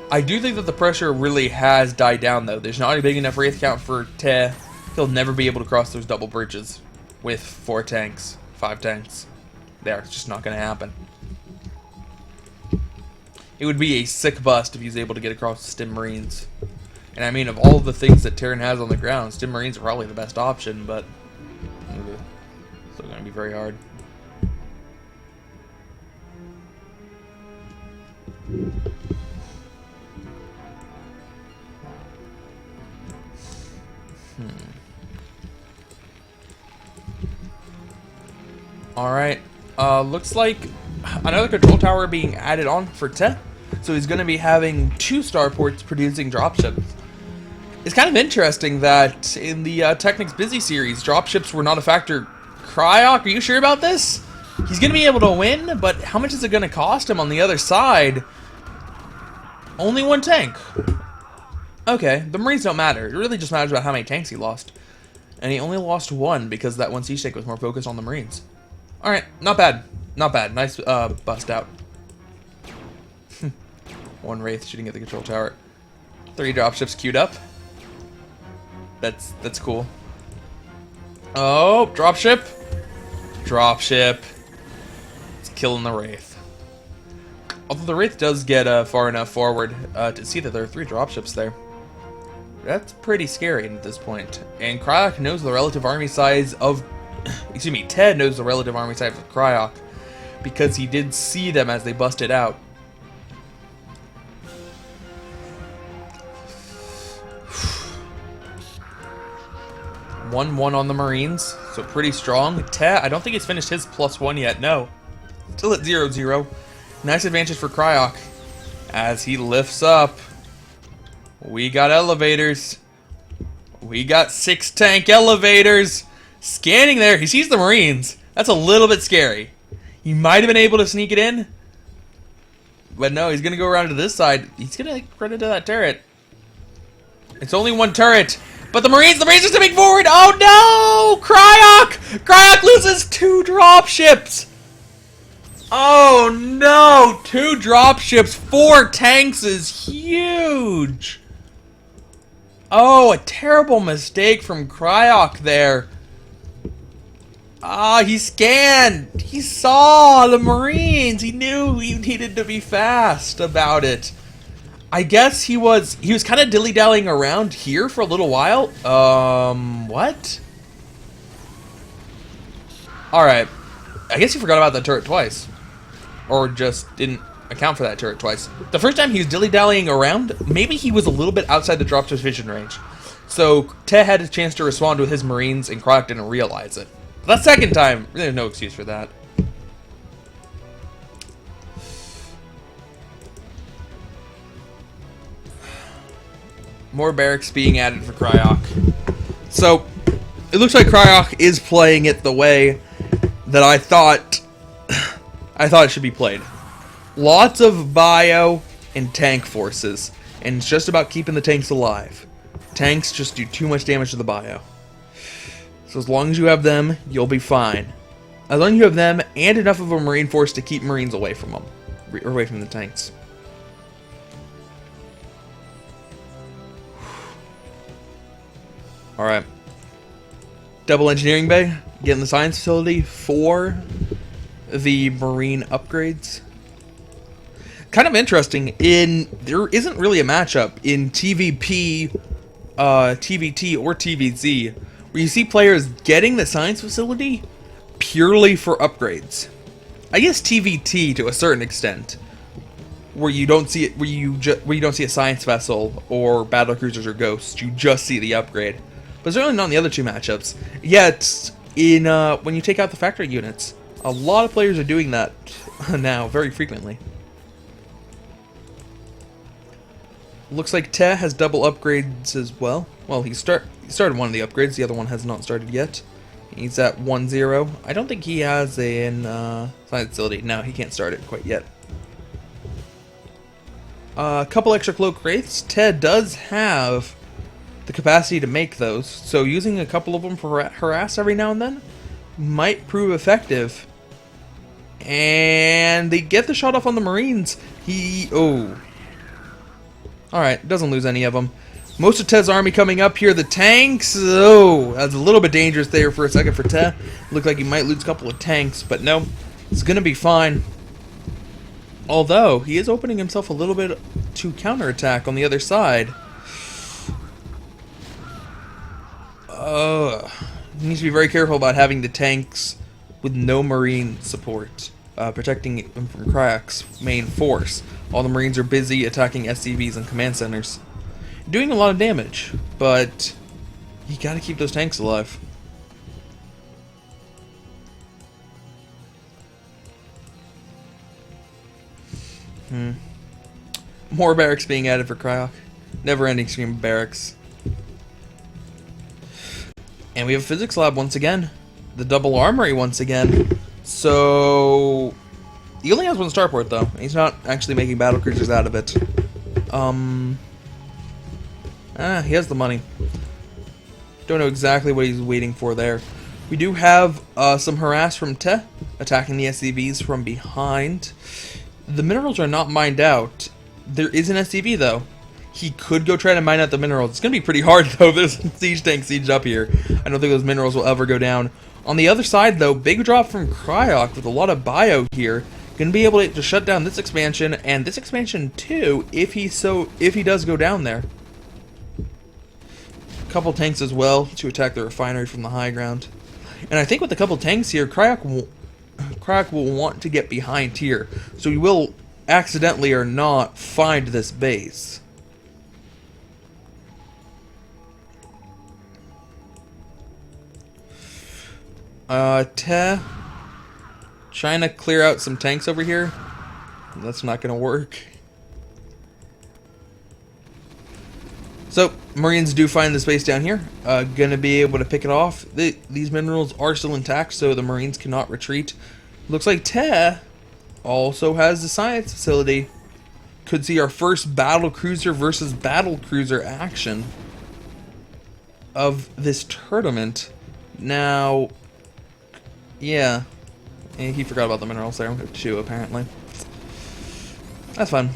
I do think that the pressure really has died down, though. There's not a big enough Wraith count for Te. He'll never be able to cross those double bridges with 4 tanks, 5 tanks. There, it's just not gonna happen. It would be a sick bust if he's able to get across the Stim Marines. And I mean, of all of the things that Terran has on the ground, Stim Marines are probably the best option, but still going to be very hard. Alright. Looks like another control tower being added on for Te. So he's going to be having 2 starports producing dropships. It's kind of interesting that in the Technics Busy series, dropships were not a factor. Cryoc, are you sure about this? He's going to be able to win, but how much is it going to cost him on the other side? Only 1 tank. Okay, the Marines don't matter. It really just matters about how many tanks he lost. And he only lost 1 because that one siege tank was more focused on the Marines. Alright, not bad. Not bad. Nice bust out. 1 Wraith shooting at the control tower. 3 dropships queued up. That's cool. Oh, dropship. Dropship. It's killing the Wraith. Although the Wraith does get far enough forward to see that there are 3 dropships there. That's pretty scary at this point. And Cryoc knows the relative army size of... excuse me, Ted knows the relative army size of Cryoc. Because he did see them as they busted out. One on the Marines, so pretty strong. Ted, I don't think he's finished his +1 yet, no. Still at 0-0. Nice advantage for Cryoc. As he lifts up. We got elevators. We got 6 tank elevators. Scanning there, he sees the Marines. That's a little bit scary. He might have been able to sneak it in. But no, he's going to go around to this side. He's going to run into that turret. It's only 1 turret. But the Marines are stepping forward. Oh no! Cryoc! Cryoc loses 2 dropships. Oh no! 2 dropships, 4 tanks is huge. Oh, a terrible mistake from Cryoc there. Ah, he scanned. He saw the Marines. He knew he needed to be fast about it. I guess he was kind of dilly-dallying around here for a little while. What? Alright. I guess he forgot about that turret twice. Or just didn't account for that turret twice. The first time he was dilly-dallying around, maybe he was a little bit outside the dropship's vision range. So, Ted had a chance to respond with his Marines, and Cryoc didn't realize it. That second time, there's no excuse for that. More barracks being added for Cryoc. So, it looks like Cryoc is playing it the way that I thought it should be played. Lots of bio and tank forces, and it's just about keeping the tanks alive. Tanks just do too much damage to the bio. So as long as you have them, you'll be fine. As long as you have them and enough of a Marine force to keep Marines away from them, or away from the tanks. Alright. Double engineering bay. Getting the science facility for the Marine upgrades. Kind of interesting. There isn't really a matchup in TVP, TVT, or TVZ where you see players getting the science facility purely for upgrades. I guess TVT to a certain extent, where you don't see it, where you don't see a science vessel or battle cruisers or ghosts. You just see the upgrade. But certainly not in the other 2 matchups. Yet, when you take out the factory units, a lot of players are doing that now very frequently. Looks like Te has double upgrades as well. Well, he started one of the upgrades. The other one has not started yet. He's at 1-0. I don't think he has an science facility. No, he can't start it quite yet. A couple extra cloak wraiths. Ted does have the capacity to make those, so using a couple of them for harass every now and then might prove effective. And they get the shot off on the Marines. Alright, doesn't lose any of them. Most of Ted's army coming up here. The tanks, that's a little bit dangerous there for a second for Ted. Looked like he might lose a couple of tanks, but no, it's gonna be fine. Although, he is opening himself a little bit to counterattack on the other side. He needs to be very careful about having the tanks with no Marine support. protecting it from Cryoc's main force. All the Marines are busy attacking SCVs and command centers. Doing a lot of damage, but you gotta keep those tanks alive. More barracks being added for Cryoc. Never-ending stream of barracks. And we have a physics lab once again. The double armory once again. So he only has one starport though. He's not actually making battle cruisers out of it. He has the money. Don't know exactly what he's waiting for there. We do have some harass from Te attacking the SCVs from behind. The minerals are not mined out. There is an SCV though. He could go try to mine out the minerals. It's going to be pretty hard though. There's a siege tank sieged up here. I don't think those minerals will ever go down. On the other side though, big drop from Cryoc with a lot of bio here. Going to be able to shut down this expansion and this expansion too if he does go down there. A couple tanks as well to attack the refinery from the high ground. And I think with a couple tanks here, Cryoc will want to get behind here. So he will accidentally or not find this base. Te trying to clear out some tanks over here. That's not gonna work. So Marines do find this base down here. Gonna be able to pick it off. These minerals are still intact, so the Marines cannot retreat. Looks like Te also has the science facility. Could see our first battle cruiser versus battle cruiser action of this tournament. Now, yeah, and he forgot about the minerals there too, apparently. That's fine.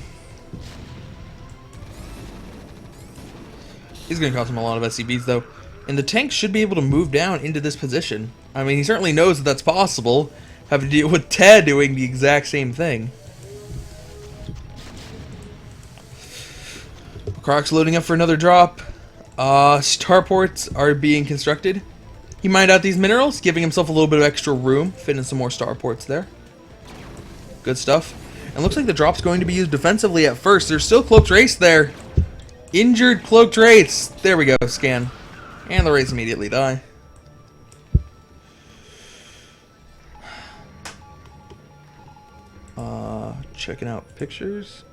He's going to cost him a lot of SCBs though, and the tank should be able to move down into this position. I mean, he certainly knows that that's possible. Have to deal with Ted doing the exact same thing. Croc's loading up for another drop. Starports are being constructed. He mined out these minerals, giving himself a little bit of extra room, fitting some more starports there. Good stuff. And looks like the drop's going to be used defensively at first. There's still cloaked Wraiths there. Injured cloaked Wraiths. There we go, scan. And the Wraiths immediately die. Checking out pictures.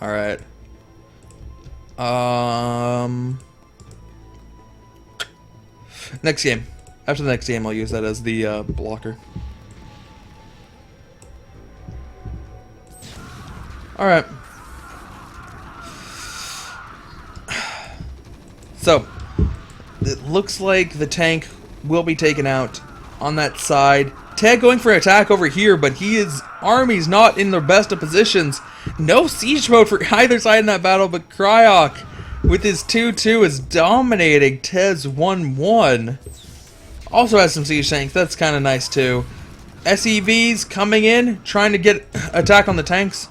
Alright. Next game. After the next game, I'll use that as the blocker. Alright. So, it looks like the tank will be taken out on that side. Ted going for an attack over here, but his army's not in the best of positions. No siege mode for either side in that battle, but Cryoc with his 2-2 is dominating Ted's 1-1. Also has some siege tanks, that's kind of nice too. SEVs coming in, trying to get attack on the tanks.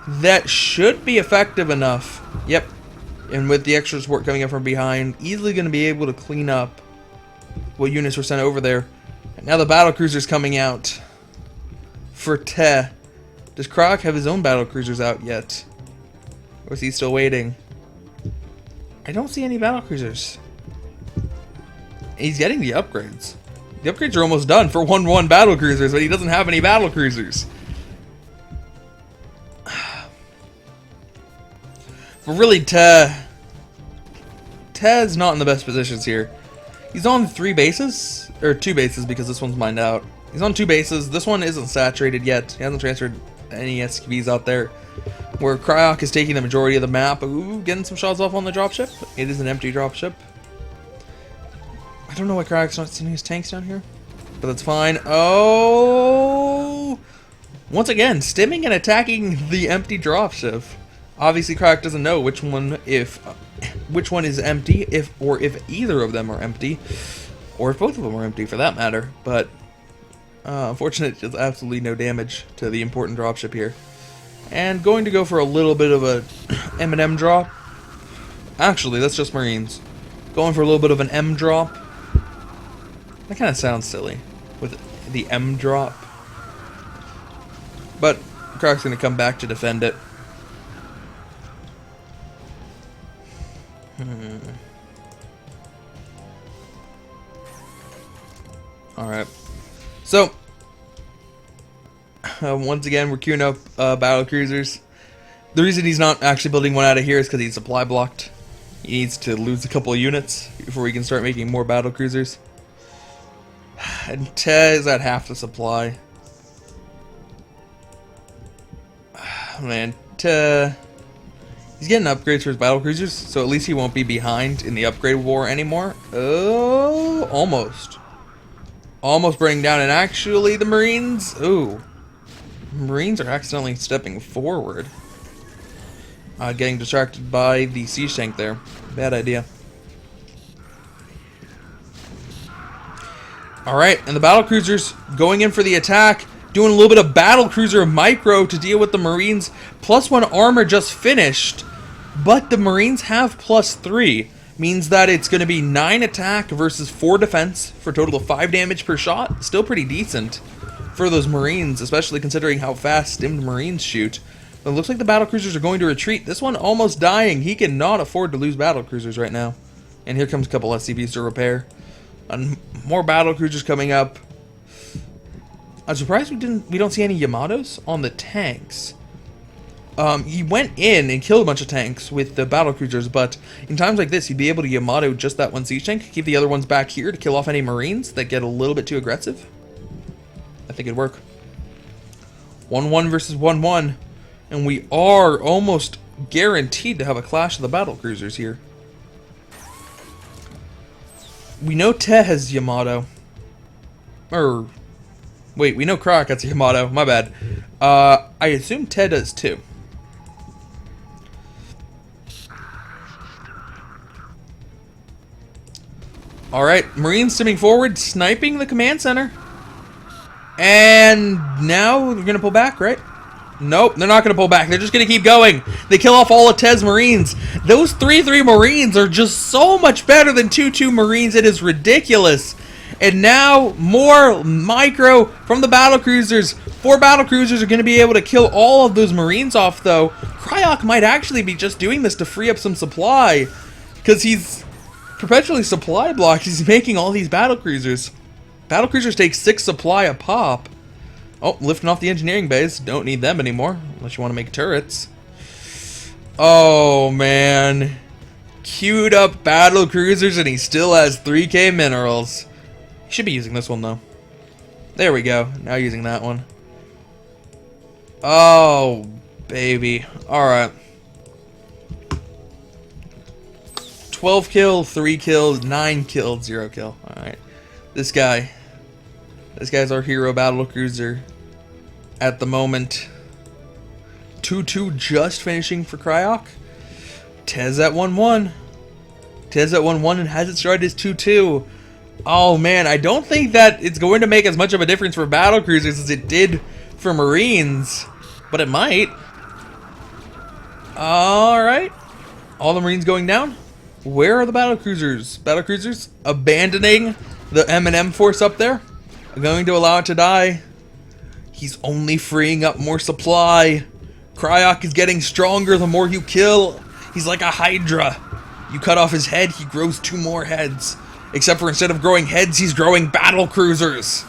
That should be effective enough. Yep. And with the extra support coming up from behind, easily going to be able to clean up what units were sent over there. And now the battle cruiser's coming out for Te. Does Cryoc have his own battle cruisers out yet? Or is he still waiting? I don't see any battle cruisers. He's getting the upgrades. The upgrades are almost done for 1-1 battle cruisers, but he doesn't have any battle cruisers. But really, Te's not in the best positions here. He's on 3 bases, or 2 bases because this one's mined out. He's on 2 bases. This one isn't saturated yet. He hasn't transferred any SQVs out there. Where Cryoc is taking the majority of the map. Ooh, getting some shots off on the dropship. It is an empty dropship. I don't know why Cryoc's not sending his tanks down here, but that's fine. Oh! Once again, stimming and attacking the empty dropship. Obviously, Cryoc doesn't know which one is empty, if either of them are empty, or if both of them are empty for that matter. But unfortunately, just absolutely no damage to the important dropship here. And going to go for a little bit of a M&M drop. Actually, that's just Marines. Going for a little bit of an M drop. That kind of sounds silly with the M drop. But Cryoc's going to come back to defend it. Alright. So, once again, we're queuing up battle cruisers. The reason he's not actually building one out of here is because he's supply blocked. He needs to lose a couple of units before we can start making more battle cruisers. And Te is at half the supply. Man, Te... He's getting upgrades for his battle cruisers, so at least he won't be behind in the upgrade war anymore. Oh, almost. Almost bringing down, and actually the Marines... Ooh. Marines are accidentally stepping forward. Getting distracted by the siege tank there. Bad idea. Alright, and the battle cruisers going in for the attack. Doing a little bit of battle cruiser micro to deal with the Marines. +1 armor just finished. But the Marines have +3. Means that it's going to be 9 attack versus 4 defense for a total of 5 damage per shot. Still pretty decent for those Marines, especially considering how fast stimmed Marines shoot. But it looks like the battle cruisers are going to retreat. This one almost dying. He cannot afford to lose battle cruisers right now. And here comes a couple SCVs to repair. And more battle cruisers coming up. I'm surprised we don't see any Yamatos on the tanks. He went in and killed a bunch of tanks with the battle cruisers, but in times like this, you'd be able to Yamato just that one siege tank, keep the other ones back here to kill off any Marines that get a little bit too aggressive. I think it'd work. 1-1 versus 1-1, and we are almost guaranteed to have a clash of the battle cruisers here. We know Te has Yamato. Wait, we know Cryoc has Yamato. My bad. I assume Te does too. Alright, Marines stimming forward, sniping the command center. And now we're going to pull back, right? Nope, they're not going to pull back. They're just going to keep going. They kill off all of Te's Marines. Those 3-3 Marines are just so much better than 2-2 Marines. It is ridiculous. And now more micro from the battle cruisers. 4 battle cruisers are going to be able to kill all of those Marines off, though. Cryoc might actually be just doing this to free up some supply, because he's perpetually supply blocked. He's making all these battle cruisers. Battle cruisers take 6 supply a pop. Oh, lifting off the engineering bays. Don't need them anymore, unless you want to make turrets. Oh, man. Queued up battle cruisers, and he still has 3k minerals. He should be using this one, though. There we go. Now using that one. Oh, baby. Alright. 12 kill, 3 kills, 9 killed, 0 kill. Alright. This guy's our hero battle cruiser at the moment. 2-2 just finishing for Cryoc. Tez at 1-1. Tez at 1-1 and hasn't started his 2-2. Oh man, I don't think that it's going to make as much of a difference for battle cruisers as it did for Marines, but it might. Alright. All the Marines going down. Where are the battle cruisers? Battle cruisers abandoning the M&M force up there. Going to allow it to die. He's only freeing up more supply. Cryoc is getting stronger the more you kill. He's like a Hydra. You cut off his head, he grows 2 more heads. Except for instead of growing heads, he's growing battle cruisers.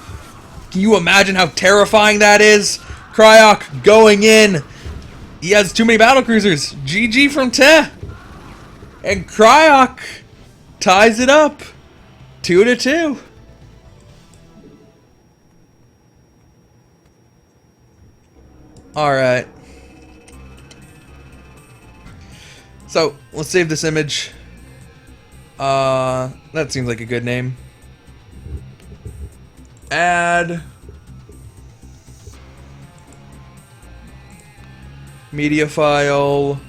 Can you imagine how terrifying that is? Cryoc going in. He has too many battle cruisers. GG from Te. And Cryoc ties it up. 2-2. Alright. So, let's save this image. That seems like a good name. Add media file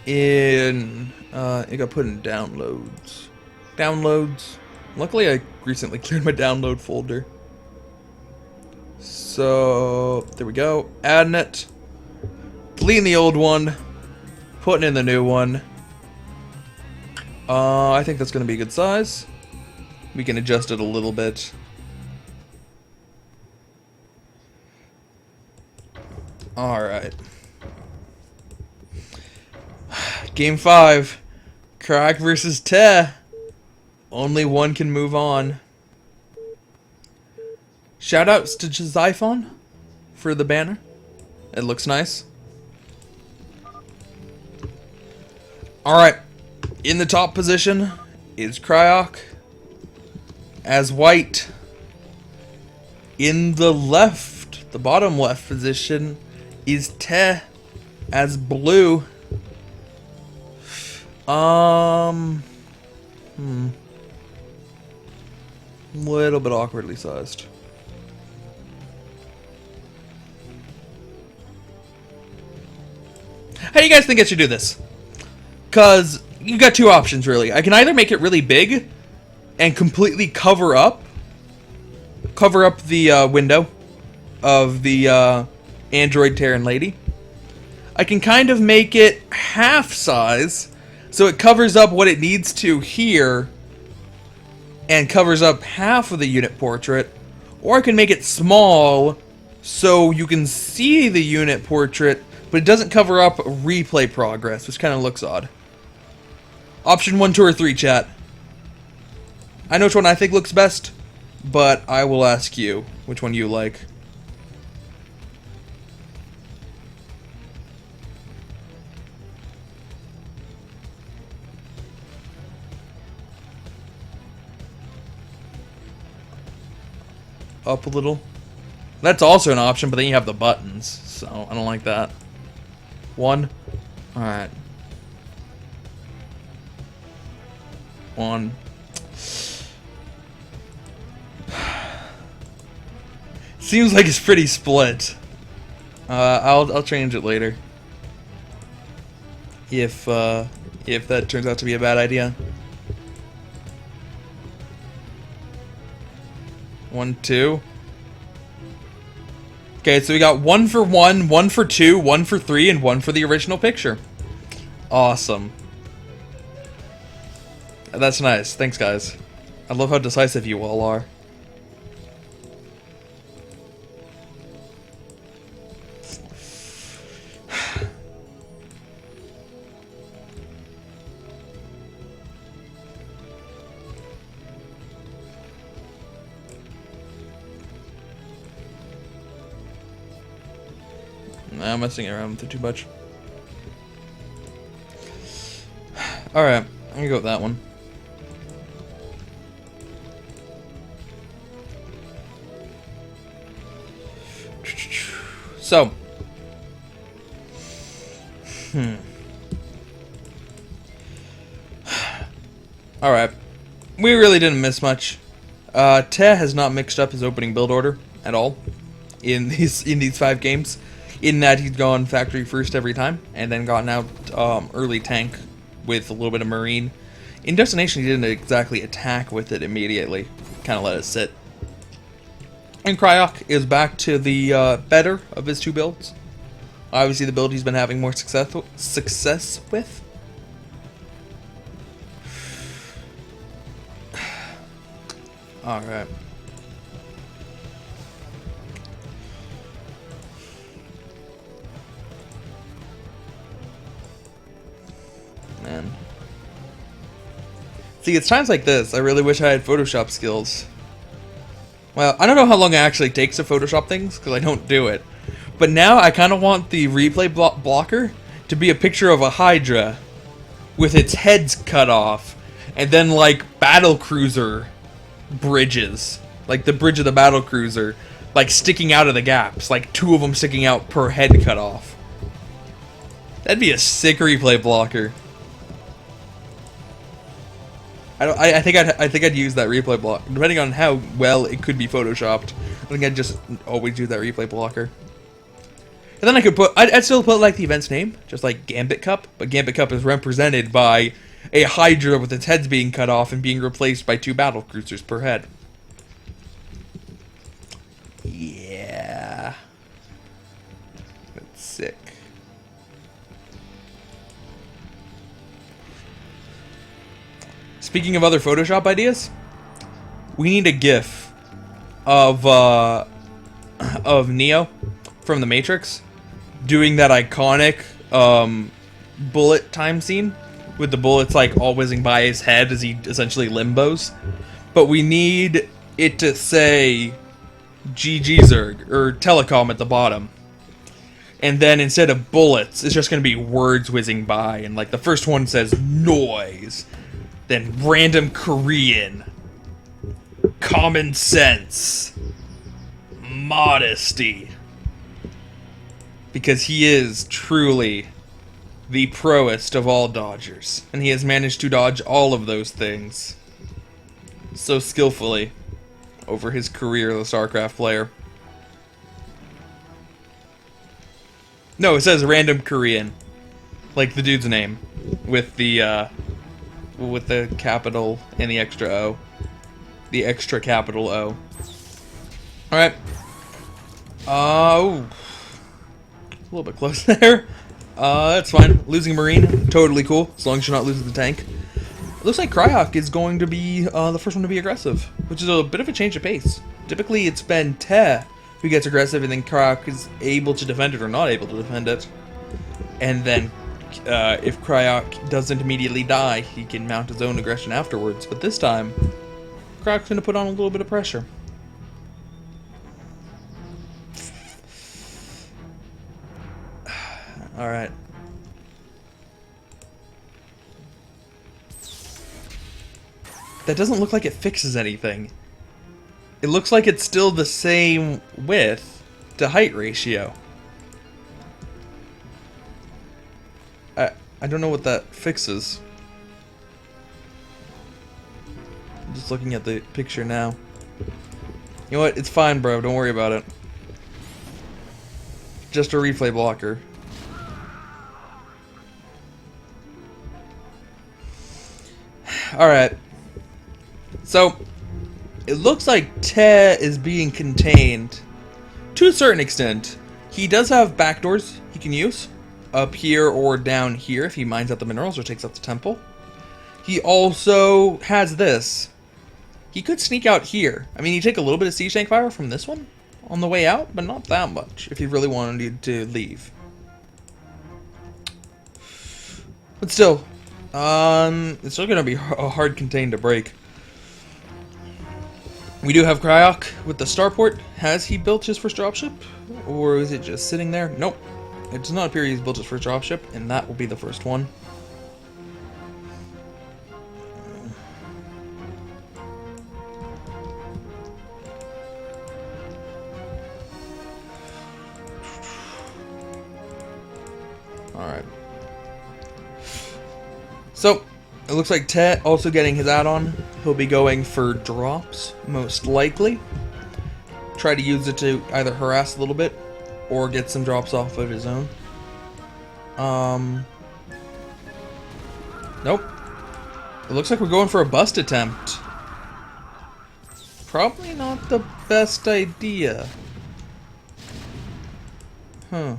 in it got put in downloads. Luckily I recently cleared my download folder. So there we go. Adding it. Deleting the old one. Putting in the new one. I think that's going to be a good size. We can adjust it a little bit. Alright. Game 5. Cryoc versus Te. Only one can move on. Shoutouts to Xiphon for the banner. It looks nice. Alright. In the top position is Cryoc as white. In the left, the bottom left position, is Te as blue. Little bit awkwardly sized. How do you guys think I should do this? Because you got two options, really. I can either make it really big and completely cover up the window of the android Terran lady. I can kind of make it half size, so it covers up what it needs to here and covers up half of the unit portrait. Or I can make it small so you can see the unit portrait, but it doesn't cover up replay progress, which kind of looks odd. Option 1, 2, or 3, chat. I know which one I think looks best, but I will ask you which one you like. Up a little. That's also an option, but then you have the buttons, so I don't like that. 1. Alright. 1. Seems like it's pretty split. I'll change it later. If that turns out to be a bad idea. 1, 2. Okay, so we got 1 for 1, 1 for 2, 1 for 3, and 1 for the original picture. Awesome. That's nice. Thanks, guys. I love how decisive you all are. I'm messing around with it too much. Alright, I'm gonna go with that one. So. Alright. We really didn't miss much. Te has not mixed up his opening build order at all in these 5 games. In that he's gone factory first every time, and then gotten out early tank with a little bit of marine. In Destination, he didn't exactly attack with it immediately. Kind of let it sit. And Cryoc is back to the better of his 2 builds. Obviously, the build he's been having more success with. Alright. Man. See, it's times like this I really wish I had Photoshop skills. Well, I don't know how long it actually takes to Photoshop things, because I don't do it. But now I kind of want the replay blocker to be a picture of a Hydra with its heads cut off, and then like battle cruiser bridges, like the bridge of the battle cruiser, like sticking out of the gaps, like 2 of them sticking out per head cut off. That'd be a sick replay blocker. I think I'd use that replay block, depending on how well it could be photoshopped. I think I'd just always use that replay blocker. And then I could I'd still put like the event's name, just like Gambit Cup, but Gambit Cup is represented by a Hydra with its heads being cut off and being replaced by 2 battle cruisers per head. Yeah. That's sick. Speaking of other Photoshop ideas, we need a GIF of Neo from the Matrix doing that iconic bullet time scene with the bullets like all whizzing by his head as he essentially limbos. But we need it to say GG Zerg or telecom at the bottom. And then instead of bullets, it's just going to be words whizzing by. And like the first one says noise, then random Korean, common sense, modesty. Because he is truly the proest of all dodgers. And he has managed to dodge all of those things so skillfully over his career as a StarCraft player. No, it says random Korean. Like the dude's name. With the capital and the extra O. The extra capital O. Alright. Oh. A little bit close there. That's fine. Losing a Marine, totally cool. As long as you're not losing the tank. It looks like Cryoc is going to be the first one to be aggressive. Which is a bit of a change of pace. Typically it's been Te who gets aggressive and then Cryoc is able to defend it or not able to defend it. And then if Cryoc doesn't immediately die, he can mount his own aggression afterwards. But this time, Cryoc's going to put on a little bit of pressure. Alright. That doesn't look like it fixes anything. It looks like it's still the same width to height ratio. I don't know what that fixes. I'm just looking at the picture now. You know what? It's fine, bro. Don't worry about it. Just a replay blocker. Alright. So, it looks like Te is being contained to a certain extent. He does have backdoors he can use. Up here or down here if he mines out the minerals or takes out the temple. He also has this. He could sneak out here. I mean, you take a little bit of siege tank fire from this one on the way out, but not that much if he really wanted to leave. But still, it's still going to be a hard contain to break. We do have Cryoc with the starport. Has he built his first dropship? Or is it just sitting there? Nope. It does not appear he's built his first dropship, and that will be the first one. Alright. So, it looks like Te also getting his add-on. He'll be going for drops, most likely. Try to use it to either harass a little bit, or get some drops off of his own. Nope. It looks like we're going for a bust attempt. Probably not the best idea. Huh.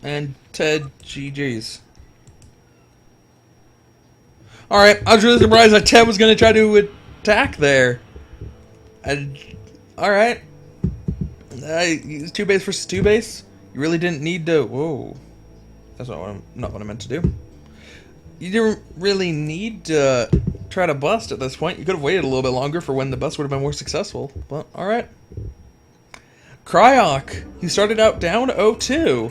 And Ted, GG's. Alright, I was really surprised that Ted was going to try to attack there. Alright. Use 2 base versus 2 base. You really didn't need to... Whoa. That's not what I meant to do. You didn't really need to try to bust at this point. You could have waited a little bit longer for when the bust would have been more successful. But, alright. Cryoc, he started out down 0-2.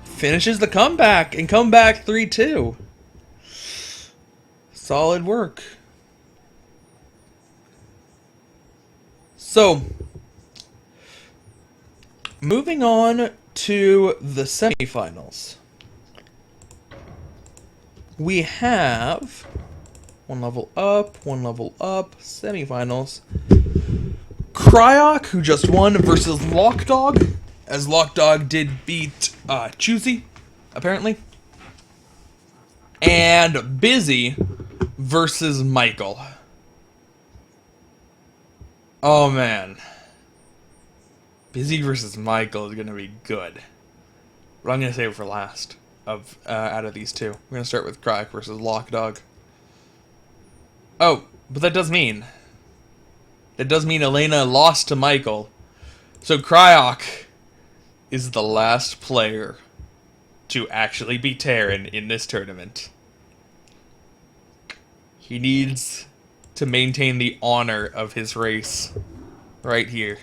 Finishes the comeback and come back 3-2. Solid work. So, moving on to the semifinals. We have one level up, semifinals. Cryoc, who just won, versus Lockdog, as Lockdog did beat Choosy, apparently. And Busy versus Michael. Oh man. Busy versus Michael is going to be good. But I'm going to save it for last out of these two. We're going to start with Cryoc versus Lockdog. Oh, but that does mean Elena lost to Michael, So Cryoc is the last player to actually be Terran in this tournament. He needs to maintain the honor of his race right here.